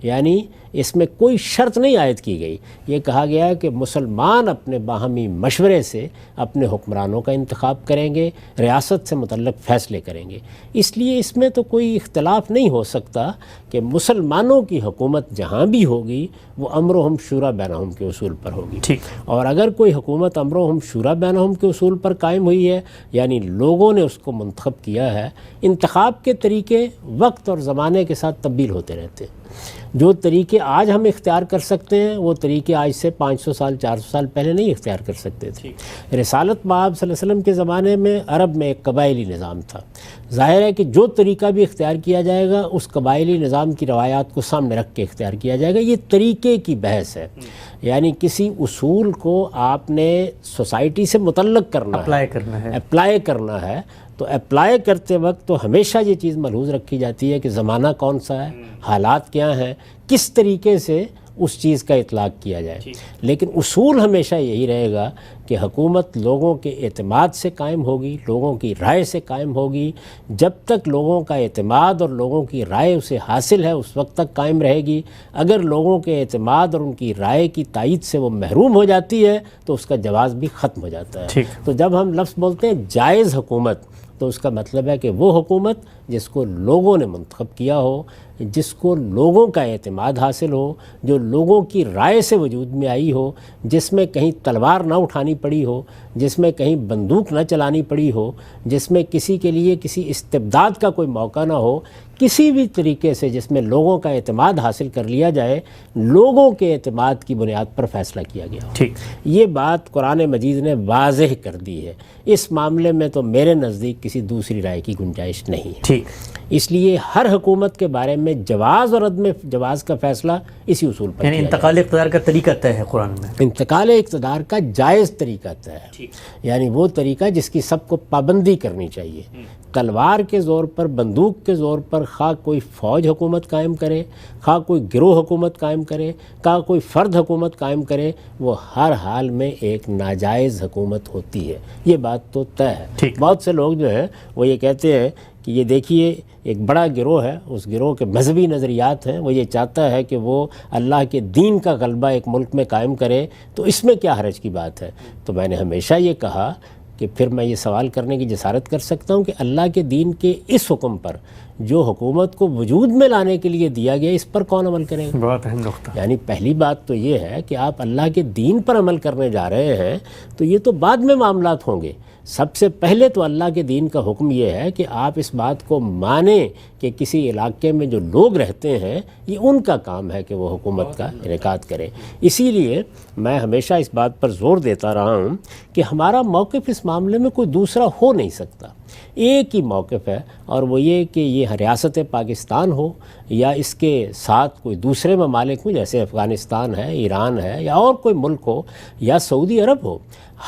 یعنی اس میں کوئی شرط نہیں عائد کی گئی۔ یہ کہا گیا ہے کہ مسلمان اپنے باہمی مشورے سے اپنے حکمرانوں کا انتخاب کریں گے، ریاست سے متعلق فیصلے کریں گے۔ اس لیے اس میں تو کوئی اختلاف نہیں ہو سکتا کہ مسلمانوں کی حکومت جہاں بھی ہوگی وہ امرہم شورا بینہم کے اصول پر ہوگی۔ اور اگر کوئی حکومت امرہم شورا بینہم کے اصول پر قائم ہوئی ہے، یعنی لوگوں نے اس کو منتخب کیا ہے، انتخاب کے طریقے وقت اور زمانے کے ساتھ تبدیل ہوتے رہتے ہیں۔ جو طریقے آج ہم اختیار کر سکتے ہیں وہ طریقے آج سے 500 سال 400 سال پہلے نہیں اختیار کر سکتے تھے۔ رسالت مآب صلی اللہ علیہ وسلم کے زمانے میں عرب میں ایک قبائلی نظام تھا۔ ظاہر ہے کہ جو طریقہ بھی اختیار کیا جائے گا اس قبائلی نظام کی روایات کو سامنے رکھ کے اختیار کیا جائے گا۔ یہ طریقے کی بحث ہے، یعنی کسی اصول کو آپ نے سوسائٹی سے متعلق کرنا ہے، اپلائی کرنا ہے، تو اپلائی کرتے وقت تو ہمیشہ یہ چیز ملحوظ رکھی جاتی ہے کہ زمانہ کون سا ہے، حالات کیا ہیں، کس طریقے سے اس چیز کا اطلاق کیا جائے۔ لیکن اصول ہمیشہ یہی رہے گا کہ حکومت لوگوں کے اعتماد سے قائم ہوگی، لوگوں کی رائے سے قائم ہوگی۔ جب تک لوگوں کا اعتماد اور لوگوں کی رائے اسے حاصل ہے اس وقت تک قائم رہے گی۔ اگر لوگوں کے اعتماد اور ان کی رائے کی تائید سے وہ محروم ہو جاتی ہے تو اس کا جواز بھی ختم ہو جاتا ہے۔ تو جب ہم لفظ بولتے ہیں جائز حکومت تو اس کا مطلب ہے کہ وہ حکومت جس کو لوگوں نے منتخب کیا ہو، جس کو لوگوں کا اعتماد حاصل ہو، جو لوگوں کی رائے سے وجود میں آئی ہو، جس میں کہیں تلوار نہ اٹھانی پڑی ہو، جس میں کہیں بندوق نہ چلانی پڑی ہو، جس میں کسی کے لیے کسی استبداد کا کوئی موقع نہ ہو، کسی بھی طریقے سے جس میں لوگوں کا اعتماد حاصل کر لیا جائے، لوگوں کے اعتماد کی بنیاد پر فیصلہ کیا گیا ہو۔ یہ بات قرآن مجید نے واضح کر دی ہے۔ اس معاملے میں تو میرے نزدیک کسی دوسری رائے کی گنجائش نہیں ہے۔ اس لیے ہر حکومت کے بارے میں جواز اور عدم جواز کا فیصلہ اسی اصول پر یعنی انتقال اقتدار کا طریقہ طے ہے قرآن میں، انتقال اقتدار کا جائز طریقہ طے ہے، یعنی وہ طریقہ جس کی سب کو پابندی کرنی چاہیے۔ تلوار کے زور پر، بندوق کے زور پر خواہ کوئی فوج حکومت قائم کرے، خواہ کوئی گروہ حکومت قائم کرے، خواہ کوئی فرد حکومت قائم کرے، وہ ہر حال میں ایک ناجائز حکومت ہوتی ہے۔ یہ بات تو طے ہے۔ بہت سے لوگ جو ہیں وہ یہ کہتے ہیں کہ یہ دیکھیے ایک بڑا گروہ ہے، اس گروہ کے مذہبی نظریات ہیں، وہ یہ چاہتا ہے کہ وہ اللہ کے دین کا غلبہ ایک ملک میں قائم کرے، تو اس میں کیا حرج کی بات ہے؟ تو میں نے ہمیشہ یہ کہا کہ پھر میں یہ سوال کرنے کی جسارت کر سکتا ہوں کہ اللہ کے دین کے اس حکم پر جو حکومت کو وجود میں لانے کے لیے دیا گیا، اس پر کون عمل کرے گا؟ بہت اہم نقطہ۔ یعنی پہلی بات تو یہ ہے کہ آپ اللہ کے دین پر عمل کرنے جا رہے ہیں تو یہ تو بعد میں معاملات ہوں گے۔ سب سے پہلے تو اللہ کے دین کا حکم یہ ہے کہ آپ اس بات کو مانیں کہ کسی علاقے میں جو لوگ رہتے ہیں یہ ان کا کام ہے کہ وہ حکومت کا انعقاد کریں۔ اسی لیے میں ہمیشہ اس بات پر زور دیتا رہا ہوں کہ ہمارا موقف اس معاملے میں کوئی دوسرا ہو نہیں سکتا، ایک ہی موقف ہے، اور وہ یہ کہ یہ ریاست پاکستان ہو یا اس کے ساتھ کوئی دوسرے ممالک ہوں جیسے افغانستان ہے، ایران ہے، یا اور کوئی ملک ہو، یا سعودی عرب ہو،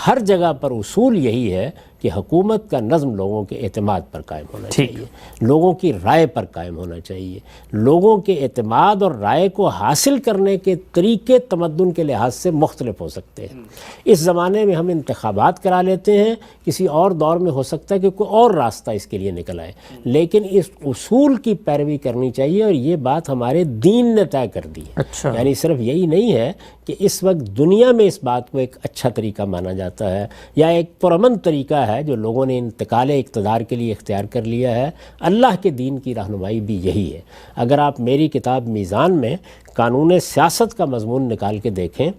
ہر جگہ پر اصول یہی ہے کہ حکومت کا نظم لوگوں کے اعتماد پر قائم ہونا چاہیے، لوگوں کی رائے پر قائم ہونا چاہیے۔ لوگوں کے اعتماد اور رائے کو حاصل کرنے کے طریقے تمدن کے لحاظ سے مختلف ہو سکتے ہیں۔ اس زمانے میں ہم انتخابات کرا لیتے ہیں، کسی اور دور میں ہو سکتا ہے کہ کوئی اور راستہ اس کے لیے نکل آئے، لیکن اس اصول کی پیروی کرنی چاہیے، اور یہ بات ہمارے دین نے طے کر دی ہے۔ یعنی صرف یہی نہیں ہے کہ اس وقت دنیا میں اس بات کو ایک اچھا طریقہ مانا جاتا ہے یا ایک پرامن طریقہ ہے جو لوگوں نے انتقال اقتدار کے لیے اختیار کر لیا ہے، اللہ کے دین کی رہنمائی بھی یہی ہے۔ اگر آپ میری کتاب میزان میں قانون سیاست کا مضمون نکال کے دیکھیں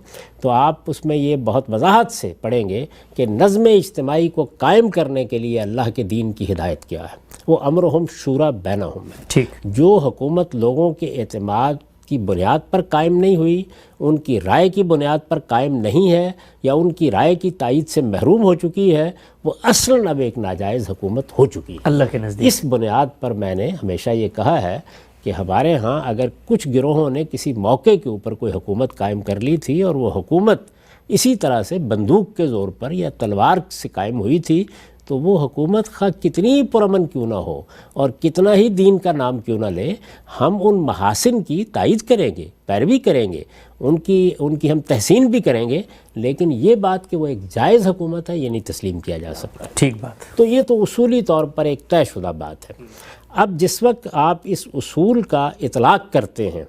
تو آپ اس میں یہ بہت وضاحت سے پڑھیں گے کہ نظم اجتماعی کو قائم کرنے کے لیے اللہ کے دین کی ہدایت کیا ہے، وہ امرہم شورا بینہم ہے۔ جو حکومت لوگوں کے اعتماد کی بنیاد پر قائم نہیں ہوئی، ان کی رائے کی بنیاد پر قائم نہیں ہے، یا ان کی رائے کی تائید سے محروم ہو چکی ہے، وہ اصلاً اب ایک ناجائز حکومت ہو چکی ہے۔ اللہ کے نزدیک اس بنیاد پر میں نے ہمیشہ یہ کہا ہے کہ ہمارے ہاں اگر کچھ گروہوں نے کسی موقع کے اوپر کوئی حکومت قائم کر لی تھی اور وہ حکومت اسی طرح سے بندوق کے زور پر یا تلوار سے قائم ہوئی تھی، تو وہ حکومت خواہ کتنی پرامن کیوں نہ ہو اور کتنا ہی دین کا نام کیوں نہ لے، ہم ان محاسن کی تائید کریں گے، پیروی کریں گے، ان کی ہم تحسین بھی کریں گے، لیکن یہ بات کہ وہ ایک جائز حکومت ہے یہ نہیں تسلیم کیا جا سکتا۔ ٹھیک بات۔ تو یہ تو اصولی طور پر ایک طے شدہ بات ہے۔ اب جس وقت آپ اس اصول کا اطلاق کرتے ہیں،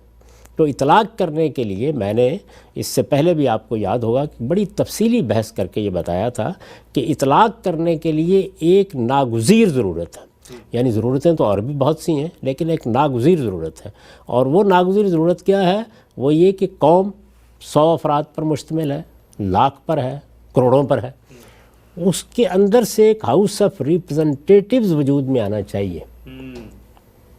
تو اطلاق کرنے کے لیے میں نے اس سے پہلے بھی آپ کو یاد ہوگا کہ بڑی تفصیلی بحث کر کے یہ بتایا تھا کہ اطلاق کرنے کے لیے ایک ناگزیر ضرورت ہے، یعنی ضرورتیں تو اور بھی بہت سی ہیں لیکن ایک ناگزیر ضرورت ہے، اور وہ ناگزیر ضرورت کیا ہے؟ وہ یہ کہ قوم 100 افراد پر مشتمل ہے، لاکھ پر ہے، کروڑوں پر ہے، اس کے اندر سے ایک ہاؤس آف ریپرزنٹیٹیوز وجود میں آنا چاہیے،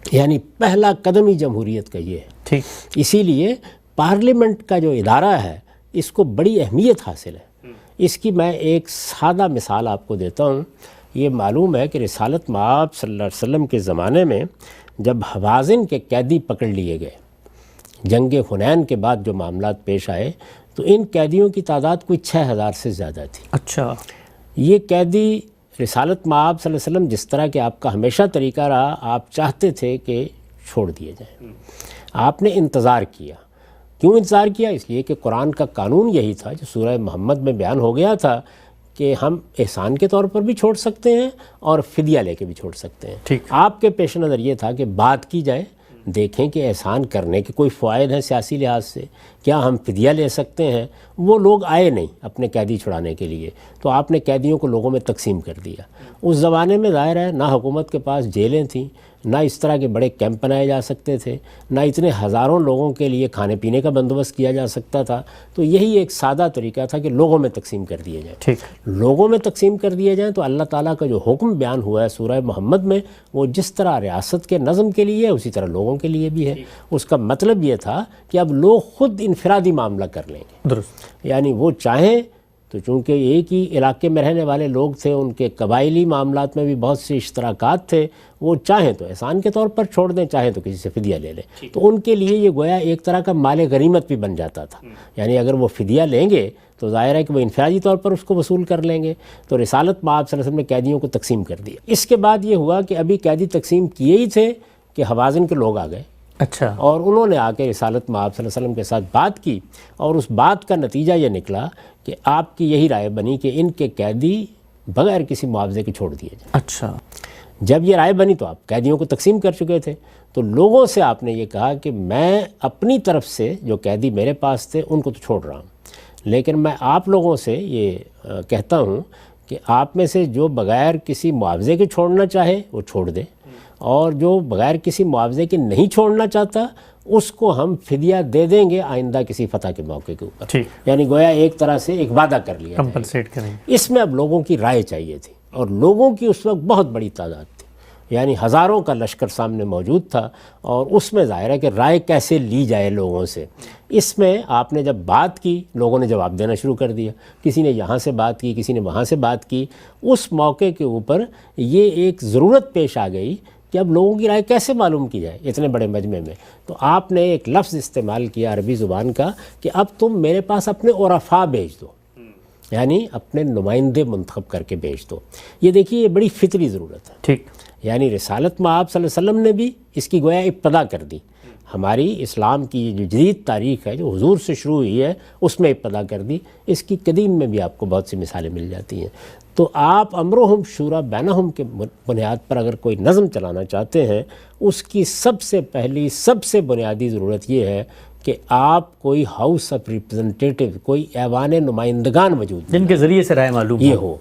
یعنی پہلا قدم ہی جمہوریت کا یہ ہے۔ ٹھیک۔ اسی لیے پارلیمنٹ کا جو ادارہ ہے اس کو بڑی اہمیت حاصل ہے۔ اس کی میں ایک سادہ مثال آپ کو دیتا ہوں۔ یہ معلوم ہے کہ رسالت مآب صلی اللہ علیہ وسلم کے زمانے میں جب حوازن کے قیدی پکڑ لیے گئے، جنگ حنین کے بعد جو معاملات پیش آئے، تو ان قیدیوں کی تعداد کوئی 6000 سے زیادہ تھی۔ اچھا۔ یہ قیدی رسالت مآب صلی اللہ علیہ وسلم جس طرح کہ آپ کا ہمیشہ طریقہ رہا، آپ چاہتے تھے کہ چھوڑ دیے جائیں، آپ نے انتظار کیا۔ کیوں انتظار کیا؟ اس لیے کہ قرآن کا قانون یہی تھا جو سورہ محمد میں بیان ہو گیا تھا کہ ہم احسان کے طور پر بھی چھوڑ سکتے ہیں اور فدیہ لے کے بھی چھوڑ سکتے ہیں۔ ٹھیک۔ آپ کے پیش نظر یہ تھا کہ بات کی جائے، دیکھیں کہ احسان کرنے کے کوئی فوائد ہیں سیاسی لحاظ سے، کیا ہم فدیہ لے سکتے ہیں؟ وہ لوگ آئے نہیں اپنے قیدی چھڑانے کے لیے، تو آپ نے قیدیوں کو لوگوں میں تقسیم کر دیا۔ اس زمانے میں ظاہر ہے نہ حکومت کے پاس جیلیں تھیں، نہ اس طرح کے بڑے کیمپ بنائے جا سکتے تھے، نہ اتنے ہزاروں لوگوں کے لیے کھانے پینے کا بندوبست کیا جا سکتا تھا، تو یہی ایک سادہ طریقہ تھا کہ لوگوں میں تقسیم کر دیے جائیں۔ ٹھیک۔ لوگوں میں تقسیم کر دیے جائیں تو اللہ تعالیٰ کا جو حکم بیان ہوا ہے سورہ محمد میں، وہ جس طرح ریاست کے نظم کے لیے ہے اسی طرح لوگوں کے لیے بھی ہے۔ اس کا مطلب یہ تھا کہ اب لوگ خود انفرادی معاملہ کر لیں گے، درست۔ یعنی وہ چاہیں تو چونکہ ایک ہی علاقے میں رہنے والے لوگ تھے، ان کے قبائلی معاملات میں بھی بہت سے اشتراکات تھے، وہ چاہیں تو احسان کے طور پر چھوڑ دیں، چاہیں تو کسی سے فدیہ لے لیں، تو ان کے لیے یہ گویا ایک طرح کا مال غنیمت بھی بن جاتا تھا۔ یعنی اگر وہ فدیہ لیں گے تو ظاہر ہے کہ وہ انفرادی طور پر اس کو وصول کر لیں گے۔ تو رسالت مآب صلی اللہ علیہ وسلم نے قیدیوں کو تقسیم کر دیا۔ اس کے بعد یہ ہوا کہ ابھی قیدی تقسیم کیے ہی تھے کہ حوازن کے لوگ آ گئے، اچھا، اور انہوں نے آ کے رسالت مآب صلی اللہ علیہ وسلم کے ساتھ بات کی، اور اس بات کا نتیجہ یہ نکلا کہ آپ کی یہی رائے بنی کہ ان کے قیدی بغیر کسی معاوضے کے چھوڑ دیے جائیں۔ اچھا، جب یہ رائے بنی تو آپ قیدیوں کو تقسیم کر چکے تھے، تو لوگوں سے آپ نے یہ کہا کہ میں اپنی طرف سے جو قیدی میرے پاس تھے ان کو تو چھوڑ رہا ہوں، لیکن میں آپ لوگوں سے یہ کہتا ہوں کہ آپ میں سے جو بغیر کسی معاوضے کے چھوڑنا چاہے وہ چھوڑ دے، اور جو بغیر کسی معاوضے کے نہیں چھوڑنا چاہتا اس کو ہم فدیہ دے دیں گے آئندہ کسی فتح کے موقع کے اوپر۔ ٹھیک، یعنی گویا ایک طرح سے ایک وعدہ کر لیا جائے۔ کمپنسیٹ کریں گے۔ اس میں اب لوگوں کی رائے چاہیے تھی، اور لوگوں کی اس وقت بہت بڑی تعداد تھی، یعنی ہزاروں کا لشکر سامنے موجود تھا، اور اس میں ظاہر ہے کہ رائے کیسے لی جائے لوگوں سے۔ اس میں آپ نے جب بات کی، لوگوں نے جواب دینا شروع کر دیا، کسی نے یہاں سے بات کی، کسی نے وہاں سے بات کی۔ اس موقع کے اوپر یہ ایک ضرورت پیش آ گئی کہ اب لوگوں کی رائے کیسے معلوم کی جائے اتنے بڑے مجمع میں۔ تو آپ نے ایک لفظ استعمال کیا عربی زبان کا کہ اب تم میرے پاس اپنے عرفاء بھیج دو، یعنی اپنے نمائندے منتخب کر کے بھیج دو۔ یہ دیکھیے، یہ بڑی فطری ضرورت ہے۔ ٹھیک، یعنی رسالت مآب صلی اللہ علیہ وسلم نے بھی اس کی گویا ابتدا کر دی۔ ہماری اسلام کی جو جدید تاریخ ہے جو حضور سے شروع ہوئی ہے اس میں ابتدا کر دی۔ اس کی قدیم میں بھی آپ کو بہت سی مثالیں مل جاتی ہیں۔ تو آپ امرہم شورا بینہم کے بنیاد پر اگر کوئی نظم چلانا چاہتے ہیں، اس کی سب سے پہلی سب سے بنیادی ضرورت یہ ہے کہ آپ کوئی ہاؤس آف ریپرزنٹیٹیو، کوئی ایوان نمائندگان وجود جن کے ذریعے سے رائے معلوم یہ ہو۔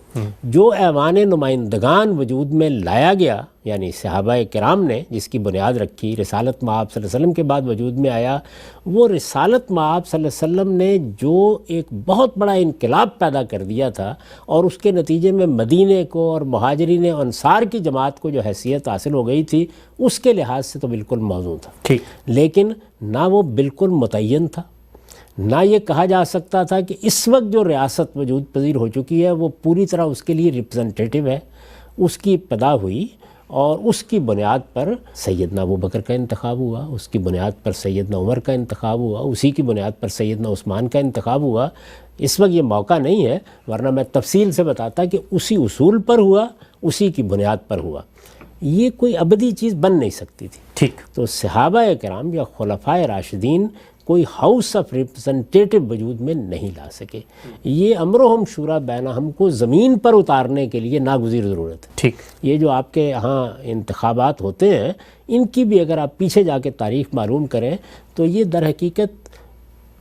جو ایوان نمائندگان وجود میں لایا گیا، یعنی صحابہ کرام نے جس کی بنیاد رکھی، رسالت مآب صلی اللہ علیہ وسلم کے بعد وجود میں آیا، وہ رسالت مآب صلی اللہ علیہ وسلم نے جو ایک بہت بڑا انقلاب پیدا کر دیا تھا، اور اس کے نتیجے میں مدینے کو اور مہاجرین انصار کی جماعت کو جو حیثیت حاصل ہو گئی تھی، اس کے لحاظ سے تو بالکل موزوں تھا۔ ٹھیک، لیکن نہ وہ بالکل متعین تھا، نہ یہ کہا جا سکتا تھا کہ اس وقت جو ریاست وجود پذیر ہو چکی ہے وہ پوری طرح اس کے لیے ریپرزنٹیٹیو ہے۔ اس کی ابتدا ہوئی اور اس کی بنیاد پر سیدنا ابو بکر کا انتخاب ہوا، اس کی بنیاد پر سیدنا عمر کا انتخاب ہوا، اسی کی بنیاد پر سیدنا عثمان کا انتخاب ہوا۔ اس وقت یہ موقع نہیں ہے، ورنہ میں تفصیل سے بتاتا کہ اسی اصول پر ہوا، اسی کی بنیاد پر ہوا، یہ کوئی ابدی چیز بن نہیں سکتی تھی۔ ٹھیک، تو صحابہ کرام یا خلفائے راشدین کوئی ہاؤس آف ریپرزنٹیٹو وجود میں نہیں لا سکے، یہ امرہم شورا بینہم کو زمین پر اتارنے کے لیے ناگزیر ضرورت ہے۔ ٹھیک، یہ جو آپ کے ہاں انتخابات ہوتے ہیں، ان کی بھی اگر آپ پیچھے جا کے تاریخ معلوم کریں تو یہ در حقیقت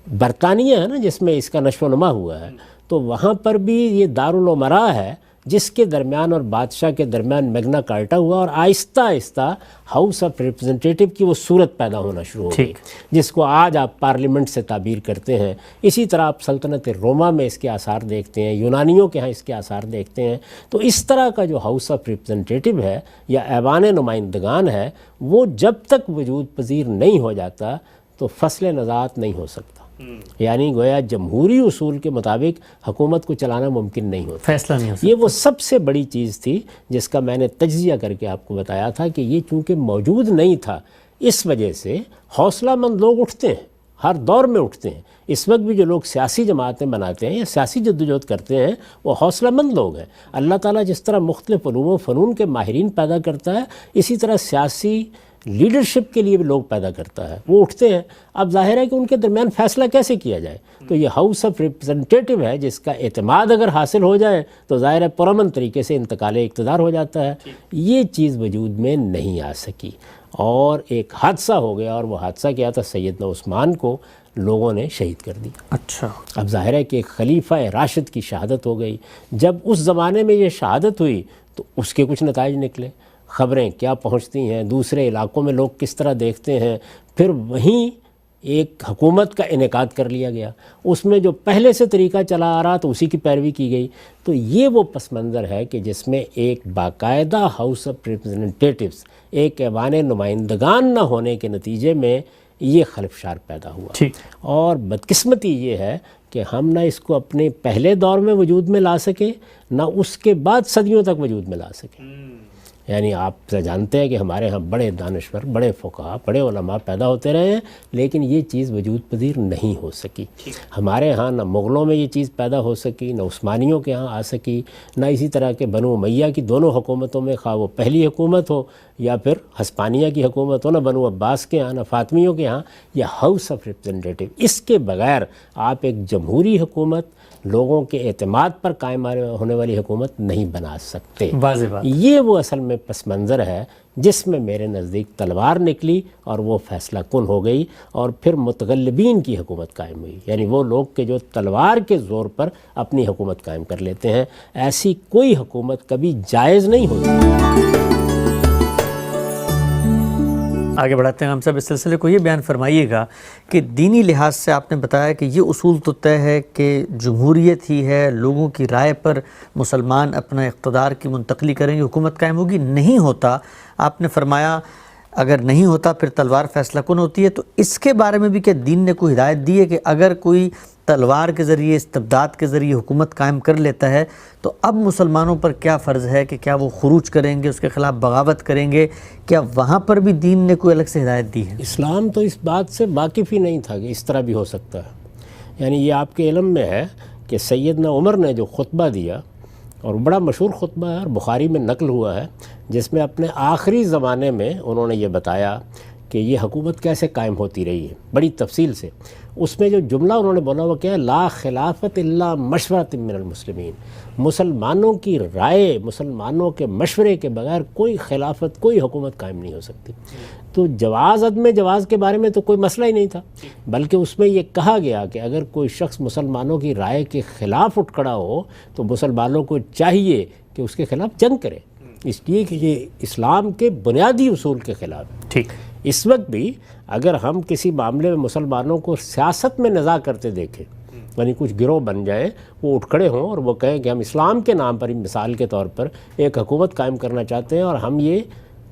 برطانیہ ہے نا جس میں اس کا نشو و نما ہوا ہے، تو وہاں پر بھی یہ دارالامراء ہے جس کے درمیان اور بادشاہ کے درمیان میگنا کارٹا ہوا، اور آہستہ آہستہ ہاؤس آف ریپرزنٹیٹو کی وہ صورت پیدا ہونا شروع ہو گئی جس کو آج آپ پارلیمنٹ سے تعبیر کرتے ہیں۔ اسی طرح آپ سلطنت روما میں اس کے آثار دیکھتے ہیں، یونانیوں کے ہاں اس کے آثار دیکھتے ہیں۔ تو اس طرح کا جو ہاؤس آف ریپرزنٹیٹو ہے یا ایوان نمائندگان ہے، وہ جب تک وجود پذیر نہیں ہو جاتا تو فصل نزاعت نہیں ہو سکتا، یعنی گویا جمہوری اصول کے مطابق حکومت کو چلانا ممکن نہیں ہوتا، فیصلہ نہیں ہو سکتا۔ یہ وہ سب سے بڑی چیز تھی جس کا میں نے تجزیہ کر کے آپ کو بتایا تھا کہ یہ چونکہ موجود نہیں تھا، اس وجہ سے حوصلہ مند لوگ اٹھتے ہیں، ہر دور میں اٹھتے ہیں۔ اس وقت بھی جو لوگ سیاسی جماعتیں بناتے ہیں یا سیاسی جدوجہد کرتے ہیں وہ حوصلہ مند لوگ ہیں۔ اللہ تعالیٰ جس طرح مختلف علوم و فنون کے ماہرین پیدا کرتا ہے، اسی طرح سیاسی لیڈرشپ کے لیے بھی لوگ پیدا کرتا ہے، وہ اٹھتے ہیں۔ اب ظاہر ہے کہ ان کے درمیان فیصلہ کیسے کیا جائے، تو یہ ہاؤس آف ریپرزنٹیٹو ہے جس کا اعتماد اگر حاصل ہو جائے تو ظاہر ہے پرامن طریقے سے انتقال اقتدار ہو جاتا ہے۔ یہ چیز وجود میں نہیں آ سکی، اور ایک حادثہ ہو گیا، اور وہ حادثہ کیا تھا، سیدنا عثمان کو لوگوں نے شہید کر دیا۔ اچھا، اب ظاہر ہے کہ ایک خلیفہ راشد کی شہادت ہو گئی۔ جب اس زمانے میں یہ شہادت ہوئی تو اس کے کچھ نتائج نکلے، خبریں کیا پہنچتی ہیں، دوسرے علاقوں میں لوگ کس طرح دیکھتے ہیں، پھر وہیں ایک حکومت کا انعقاد کر لیا گیا، اس میں جو پہلے سے طریقہ چلا آ رہا تو اسی کی پیروی کی گئی۔ تو یہ وہ پس منظر ہے کہ جس میں ایک باقاعدہ ہاؤس آف ریپرزنٹیٹوز، ایک ایوان نمائندگان نہ ہونے کے نتیجے میں یہ خلفشار پیدا ہوا۔ اور بدقسمتی یہ ہے کہ ہم نہ اس کو اپنے پہلے دور میں وجود میں لا سکے، نہ اس کے بعد صدیوں تک وجود میں لا سکے۔ یعنی آپ جانتے ہیں کہ ہمارے ہاں بڑے دانشور، بڑے فقہا، بڑے علماء پیدا ہوتے رہے ہیں، لیکن یہ چیز وجود پذیر نہیں ہو سکی۔ ہمارے ہاں نہ مغلوں میں یہ چیز پیدا ہو سکی، نہ عثمانیوں کے ہاں آ سکی، نہ اسی طرح کے بنو امیہ کی دونوں حکومتوں میں، خواہ وہ پہلی حکومت ہو یا پھر ہسپانیہ کی حکومت ہو، نہ بنو عباس کے ہاں، نہ فاطمیوں کے ہاں، یہ ہاؤس آف ریپرزنٹیٹو۔ اس کے بغیر آپ ایک جمہوری حکومت، لوگوں کے اعتماد پر قائم ہونے والی حکومت نہیں بنا سکتے۔ واضح بات۔ یہ وہ اصل میں پس منظر ہے جس میں میرے نزدیک تلوار نکلی اور وہ فیصلہ کن ہو گئی، اور پھر متغلبین کی حکومت قائم ہوئی، یعنی وہ لوگ کہ جو تلوار کے زور پر اپنی حکومت قائم کر لیتے ہیں۔ ایسی کوئی حکومت کبھی جائز نہیں ہوتی۔ آگے بڑھاتے ہیں ہم سب، اس سلسلے کو یہ بیان فرمائیے گا کہ دینی لحاظ سے آپ نے بتایا کہ یہ اصول تو طے ہے کہ جمہوریت ہی ہے، لوگوں کی رائے پر مسلمان اپنا اقتدار کی منتقلی کریں گے، حکومت قائم ہوگی۔ نہیں ہوتا، آپ نے فرمایا اگر نہیں ہوتا پھر تلوار فیصلہ کن ہوتی ہے۔ تو اس کے بارے میں بھی کہ دین نے کوئی ہدایت دی ہے کہ اگر کوئی تلوار کے ذریعے، استبداد کے ذریعے حکومت قائم کر لیتا ہے تو اب مسلمانوں پر کیا فرض ہے کہ کیا وہ خروج کریں گے، اس کے خلاف بغاوت کریں گے؟ کیا وہاں پر بھی دین نے کوئی الگ سے ہدایت دی ہے؟ اسلام تو اس بات سے واقف ہی نہیں تھا کہ اس طرح بھی ہو سکتا ہے۔ یعنی یہ آپ کے علم میں ہے کہ سیدنا عمر نے جو خطبہ دیا، اور بڑا مشہور خطبہ ہے اور بخاری میں نقل ہوا ہے، جس میں اپنے آخری زمانے میں انہوں نے یہ بتایا کہ یہ حکومت کیسے قائم ہوتی رہی ہے، بڑی تفصیل سے۔ اس میں جو جملہ انہوں نے بولا وہ کیا ہے، لا خلافت الا مشورۃ من المسلمین، مسلمانوں کی رائے، مسلمانوں کے مشورے کے بغیر کوئی خلافت، کوئی حکومت قائم نہیں ہو سکتی۔ تو جواز عدم جواز کے بارے میں تو کوئی مسئلہ ہی نہیں تھا، بلکہ اس میں یہ کہا گیا کہ اگر کوئی شخص مسلمانوں کی رائے کے خلاف اٹھ کھڑا ہو تو مسلمانوں کو چاہیے کہ اس کے خلاف جنگ کرے، اس لیے کہ یہ اسلام کے بنیادی اصول کے خلاف ہے۔ ٹھیک، اس وقت بھی اگر ہم کسی معاملے میں مسلمانوں کو سیاست میں نزاع کرتے دیکھیں، یعنی کچھ گروہ بن جائیں، وہ اٹھ کھڑے ہوں اور وہ کہیں کہ ہم اسلام کے نام پر، مثال کے طور پر ایک حکومت قائم کرنا چاہتے ہیں اور ہم یہ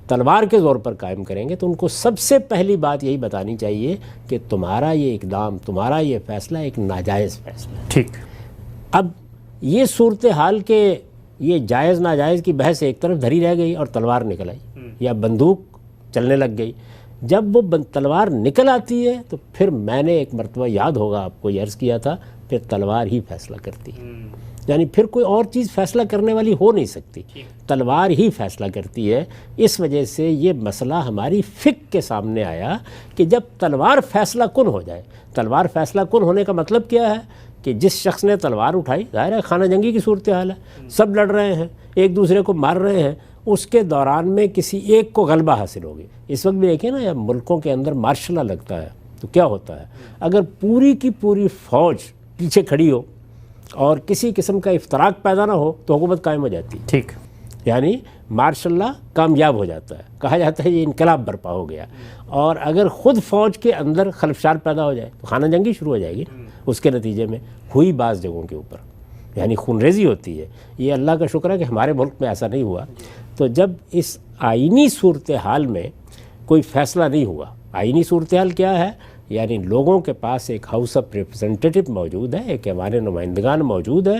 تلوار کے زور پر قائم کریں گے، تو ان کو سب سے پہلی بات یہی بتانی چاہیے کہ تمہارا یہ اقدام، تمہارا یہ فیصلہ ایک ناجائز فیصلہ ہے۔ ٹھیک، اب یہ صورتحال کے یہ جائز ناجائز کی بحث ایک طرف دھری رہ گئی اور تلوار نکل آئی یا بندوق چلنے لگ گئی. جب وہ تلوار نکل آتی ہے تو پھر میں نے ایک مرتبہ یاد ہوگا آپ کو یہ عرض کیا تھا، پھر تلوار ہی فیصلہ کرتی ہے. یعنی پھر کوئی اور چیز فیصلہ کرنے والی ہو نہیں سکتی، تلوار ہی فیصلہ کرتی ہے. اس وجہ سے یہ مسئلہ ہماری فقہ کے سامنے آیا کہ جب تلوار فیصلہ کن ہو جائے. تلوار فیصلہ کن ہونے کا مطلب کیا ہے کہ جس شخص نے تلوار اٹھائی، ظاہر ہے خانہ جنگی کی صورتحال ہے، سب لڑ رہے ہیں، ایک دوسرے کو مار رہے ہیں، اس کے دوران میں کسی ایک کو غلبہ حاصل ہو گئی. اس وقت بھی دیکھیں نا، جب ملکوں کے اندر مارشل لا لگتا ہے تو کیا ہوتا ہے، اگر پوری کی پوری فوج پیچھے کھڑی ہو اور کسی قسم کا افتراق پیدا نہ ہو تو حکومت قائم ہو جاتی ہے. ٹھیک، یعنی مارشل لا کامیاب ہو جاتا ہے، کہا جاتا ہے یہ انقلاب برپا ہو گیا. اور اگر خود فوج کے اندر خلفشار پیدا ہو جائے تو خانہ جنگی شروع ہو جائے گی. اس کے نتیجے میں ہوئی بعض جگہوں کے اوپر یعنی خونریزی ہوتی ہے. یہ اللہ کا شکر ہے کہ ہمارے ملک میں ایسا نہیں ہوا. تو جب اس آئینی صورتحال میں کوئی فیصلہ نہیں ہوا، آئینی صورتحال کیا ہے، یعنی لوگوں کے پاس ایک ہاؤس آف ریپرزنٹیٹو موجود ہے، ایک ایوان نمائندگان موجود ہے،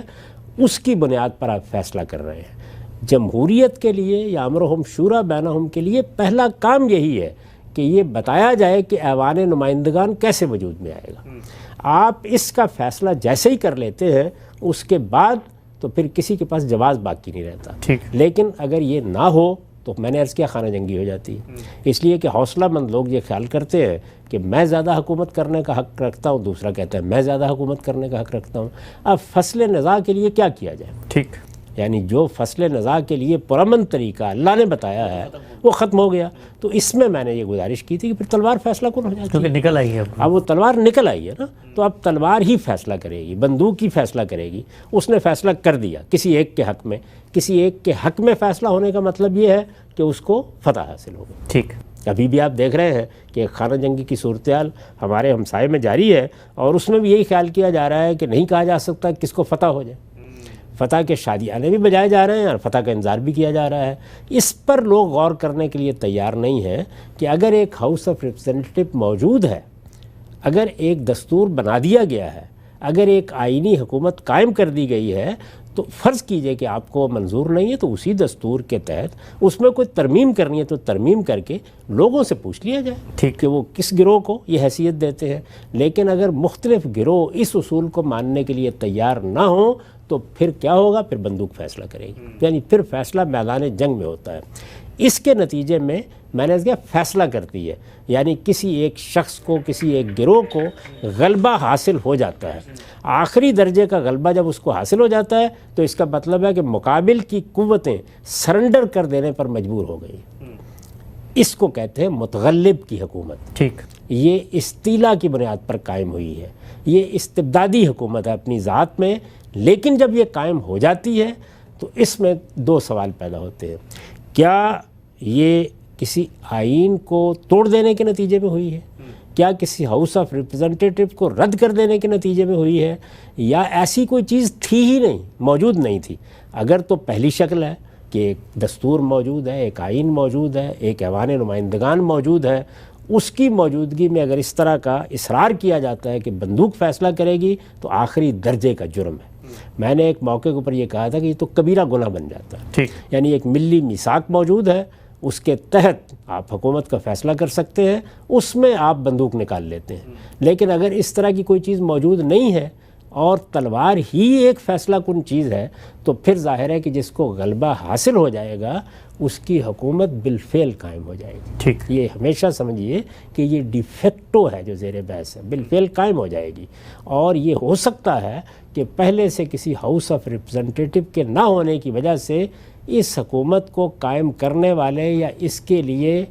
اس کی بنیاد پر آپ فیصلہ کر رہے ہیں. جمہوریت کے لیے یا امرہم شورا بینہم کے لیے پہلا کام یہی ہے کہ یہ بتایا جائے کہ ایوان نمائندگان کیسے وجود میں آئے گا. آپ اس کا فیصلہ جیسے ہی کر لیتے ہیں اس کے بعد تو پھر کسی کے پاس جواز باقی نہیں رہتا. لیکن اگر یہ نہ ہو تو میں نے عرض کیا خانہ جنگی ہو جاتی ہے. اس لیے کہ حوصلہ مند لوگ یہ خیال کرتے ہیں کہ میں زیادہ حکومت کرنے کا حق رکھتا ہوں، دوسرا کہتا ہے میں زیادہ حکومت کرنے کا حق رکھتا ہوں. اب فصل نزاع کے لیے کیا کیا جائے؟ ٹھیک، یعنی جو فصل نزاع کے لیے پرامن طریقہ اللہ نے بتایا ہے وہ ختم ہو گیا. تو اس میں نے یہ گزارش کی تھی کہ پھر تلوار فیصلہ کن ہو جاتی ہے، کیونکہ نکل آئی ہے. اب وہ تلوار نکل آئی ہے نا، تو اب تلوار ہی فیصلہ کرے گی، بندوق ہی فیصلہ کرے گی. اس نے فیصلہ کر دیا کسی ایک کے حق میں. کسی ایک کے حق میں فیصلہ ہونے کا مطلب یہ ہے کہ اس کو فتح حاصل ہوگی. ٹھیک، ابھی بھی آپ دیکھ رہے ہیں کہ ایک خانہ جنگی کی صورتحال ہمارے ہمسائے میں جاری ہے، اور اس میں بھی یہی خیال کیا جا رہا ہے کہ نہیں کہا جا سکتا کس کو فتح ہو جائے. فتح کے شادیانے بھی بجائے جا رہے ہیں اور فتح کا انتظار بھی کیا جا رہا ہے. اس پر لوگ غور کرنے کے لیے تیار نہیں ہیں کہ اگر ایک ہاؤس آف ریپرزنٹیٹو موجود ہے، اگر ایک دستور بنا دیا گیا ہے، اگر ایک آئینی حکومت قائم کر دی گئی ہے، تو فرض کیجئے کہ آپ کو منظور نہیں ہے تو اسی دستور کے تحت اس میں کوئی ترمیم کرنی ہے تو ترمیم کر کے لوگوں سے پوچھ لیا جائے کہ وہ کس گروہ کو یہ حیثیت دیتے ہیں. لیکن اگر مختلف گروہ اس اصول کو ماننے کے لیے تیار نہ ہوں تو پھر کیا ہوگا؟ پھر بندوق فیصلہ کرے گی. یعنی پھر فیصلہ میدان جنگ میں ہوتا ہے. اس کے نتیجے میں نے کہا فیصلہ کرتی ہے، یعنی کسی ایک شخص کو، کسی ایک گروہ کو غلبہ حاصل ہو جاتا ہے. آخری درجے کا غلبہ جب اس کو حاصل ہو جاتا ہے تو اس کا مطلب ہے کہ مقابل کی قوتیں سرنڈر کر دینے پر مجبور ہو گئی. اس کو کہتے ہیں متغلب کی حکومت. ٹھیک، یہ استیلا کی بنیاد پر قائم ہوئی ہے. یہ استبدادی حکومت ہے اپنی ذات میں، لیکن جب یہ قائم ہو جاتی ہے تو اس میں دو سوال پیدا ہوتے ہیں. کیا یہ کسی آئین کو توڑ دینے کے نتیجے میں ہوئی ہے؟ کیا کسی ہاؤس آف ریپرزنٹیٹو کو رد کر دینے کے نتیجے میں ہوئی ہے؟ یا ایسی کوئی چیز تھی ہی نہیں، موجود نہیں تھی؟ اگر تو پہلی شکل ہے کہ ایک دستور موجود ہے، ایک آئین موجود ہے، ایک ایوان نمائندگان موجود ہے، اس کی موجودگی میں اگر اس طرح کا اصرار کیا جاتا ہے کہ بندوق فیصلہ کرے گی تو آخری درجے کا جرم ہے. میں نے ایک موقع کے اوپر یہ کہا تھا کہ یہ تو کبیرہ گناہ بن جاتا ہے. یعنی ایک ملی میثاق موجود ہے، اس کے تحت آپ حکومت کا فیصلہ کر سکتے ہیں، اس میں آپ بندوق نکال لیتے ہیں. لیکن اگر اس طرح کی کوئی چیز موجود نہیں ہے اور تلوار ہی ایک فیصلہ کن چیز ہے تو پھر ظاہر ہے کہ جس کو غلبہ حاصل ہو جائے گا اس کی حکومت بالفعل قائم ہو جائے گی. ٹھیک، یہ ہمیشہ سمجھیے کہ یہ ڈی فیکٹو ہے جو زیر بحث ہے، بالفعل قائم ہو جائے گی. اور یہ ہو سکتا ہے کہ پہلے سے کسی ہاؤس آف ریپرزنٹیٹو کے نہ ہونے کی وجہ سے اس حکومت کو قائم کرنے والے یا اس کے لیے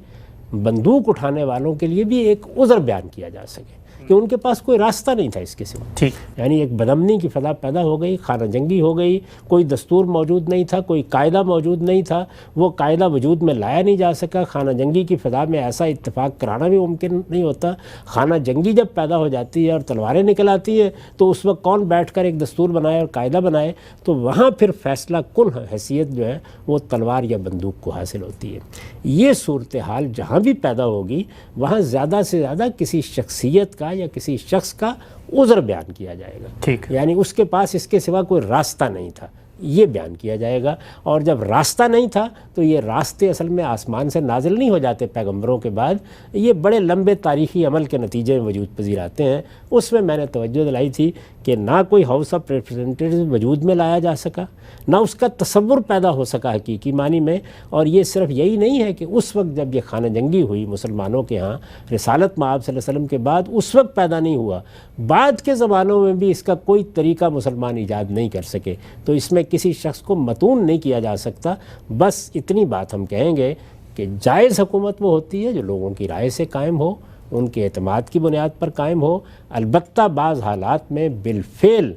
بندوق اٹھانے والوں کے لیے بھی ایک عذر بیان کیا جا سکے کہ ان کے پاس کوئی راستہ نہیں تھا اس کے سوا. ٹھیک، یعنی ایک بدامنی کی فضا پیدا ہو گئی، خانہ جنگی ہو گئی، کوئی دستور موجود نہیں تھا، کوئی قاعدہ موجود نہیں تھا، وہ قاعدہ وجود میں لایا نہیں جا سکا. خانہ جنگی کی فضا میں ایسا اتفاق کرانا بھی ممکن نہیں ہوتا. خانہ جنگی جب پیدا ہو جاتی ہے اور تلواریں نکل آتی ہیں تو اس وقت کون بیٹھ کر ایک دستور بنائے اور قاعدہ بنائے؟ تو وہاں پھر فیصلہ کن حیثیت جو ہے وہ تلوار یا بندوق کو حاصل ہوتی ہے. یہ صورتحال جہاں بھی پیدا ہوگی وہاں زیادہ سے زیادہ کسی شخصیت کا یا کسی شخص کا عذر بیان کیا جائے گا. ٹھیک، یعنی اس کے پاس اس کے سوا کوئی راستہ نہیں تھا. یہ بیان کیا جائے گا۔ اور جب راستہ نہیں تھا تو یہ راستے اصل میں آسمان سے نازل نہیں ہو جاتے پیغمبروں کے بعد، یہ بڑے لمبے تاریخی عمل کے نتیجے میں وجود پذیر آتے ہیں۔ اس میں میں نے توجہ دلائی تھی کہ نہ کوئی ہاؤس آف ریپرزینٹیٹیوز وجود میں لایا جا سکا، نہ اس کا تصور پیدا ہو سکا حقیقی معنی میں۔ اور یہ صرف یہی نہیں ہے کہ اس وقت جب یہ خانہ جنگی ہوئی مسلمانوں کے ہاں رسالت مآب صلی اللہ علیہ وسلم کے بعد، اس وقت پیدا نہیں ہوا، بعد کے زمانوں میں بھی اس کا کوئی طریقہ مسلمان ایجاد نہیں کر سکے۔ تو اس میں کسی شخص کو متون نہیں کیا جا سکتا۔ بس اتنی بات ہم کہیں گے کہ جائز حکومت وہ ہوتی ہے جو لوگوں کی رائے سے قائم ہو، ان کے اعتماد کی بنیاد پر قائم ہو۔ البتہ بعض حالات میں بالفعل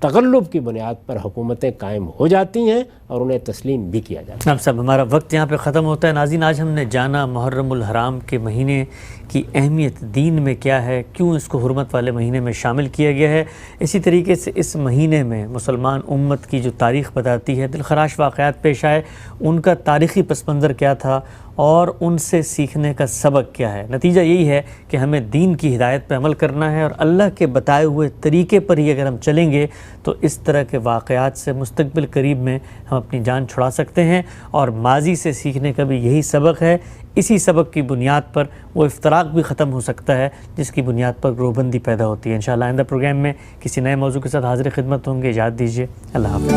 تغلب کی بنیاد پر حکومتیں قائم ہو جاتی ہیں اور انہیں تسلیم بھی کیا جاتا ہے۔ جناب صاحب، ہمارا وقت یہاں پہ ختم ہوتا ہے۔ ناظرین، آج ہم نے جانا محرم الحرام کے مہینے کی اہمیت دین میں کیا ہے، کیوں اس کو حرمت والے مہینے میں شامل کیا گیا ہے۔ اسی طریقے سے اس مہینے میں مسلمان امت کی جو تاریخ بتاتی ہے، دلخراش واقعات پیش آئے، ان کا تاریخی پس منظر کیا تھا اور ان سے سیکھنے کا سبق کیا ہے۔ نتیجہ یہی ہے کہ ہمیں دین کی ہدایت پہ عمل کرنا ہے اور اللہ کے بتائے ہوئے طریقے پر ہی اگر ہم چلیں گے تو اس طرح کے واقعات سے مستقبل قریب میں ہم اپنی جان چھڑا سکتے ہیں۔ اور ماضی سے سیکھنے کا بھی یہی سبق ہے۔ اسی سبق کی بنیاد پر وہ افتراق بھی ختم ہو سکتا ہے جس کی بنیاد پر گروہ بندی پیدا ہوتی ہے۔ انشاءاللہ آئندہ پروگرام میں کسی نئے موضوع کے ساتھ حاضر خدمت ہوں گے۔ اجازت دیجیے، اللہ حافظ۔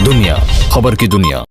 دنیا خبر کی دنیا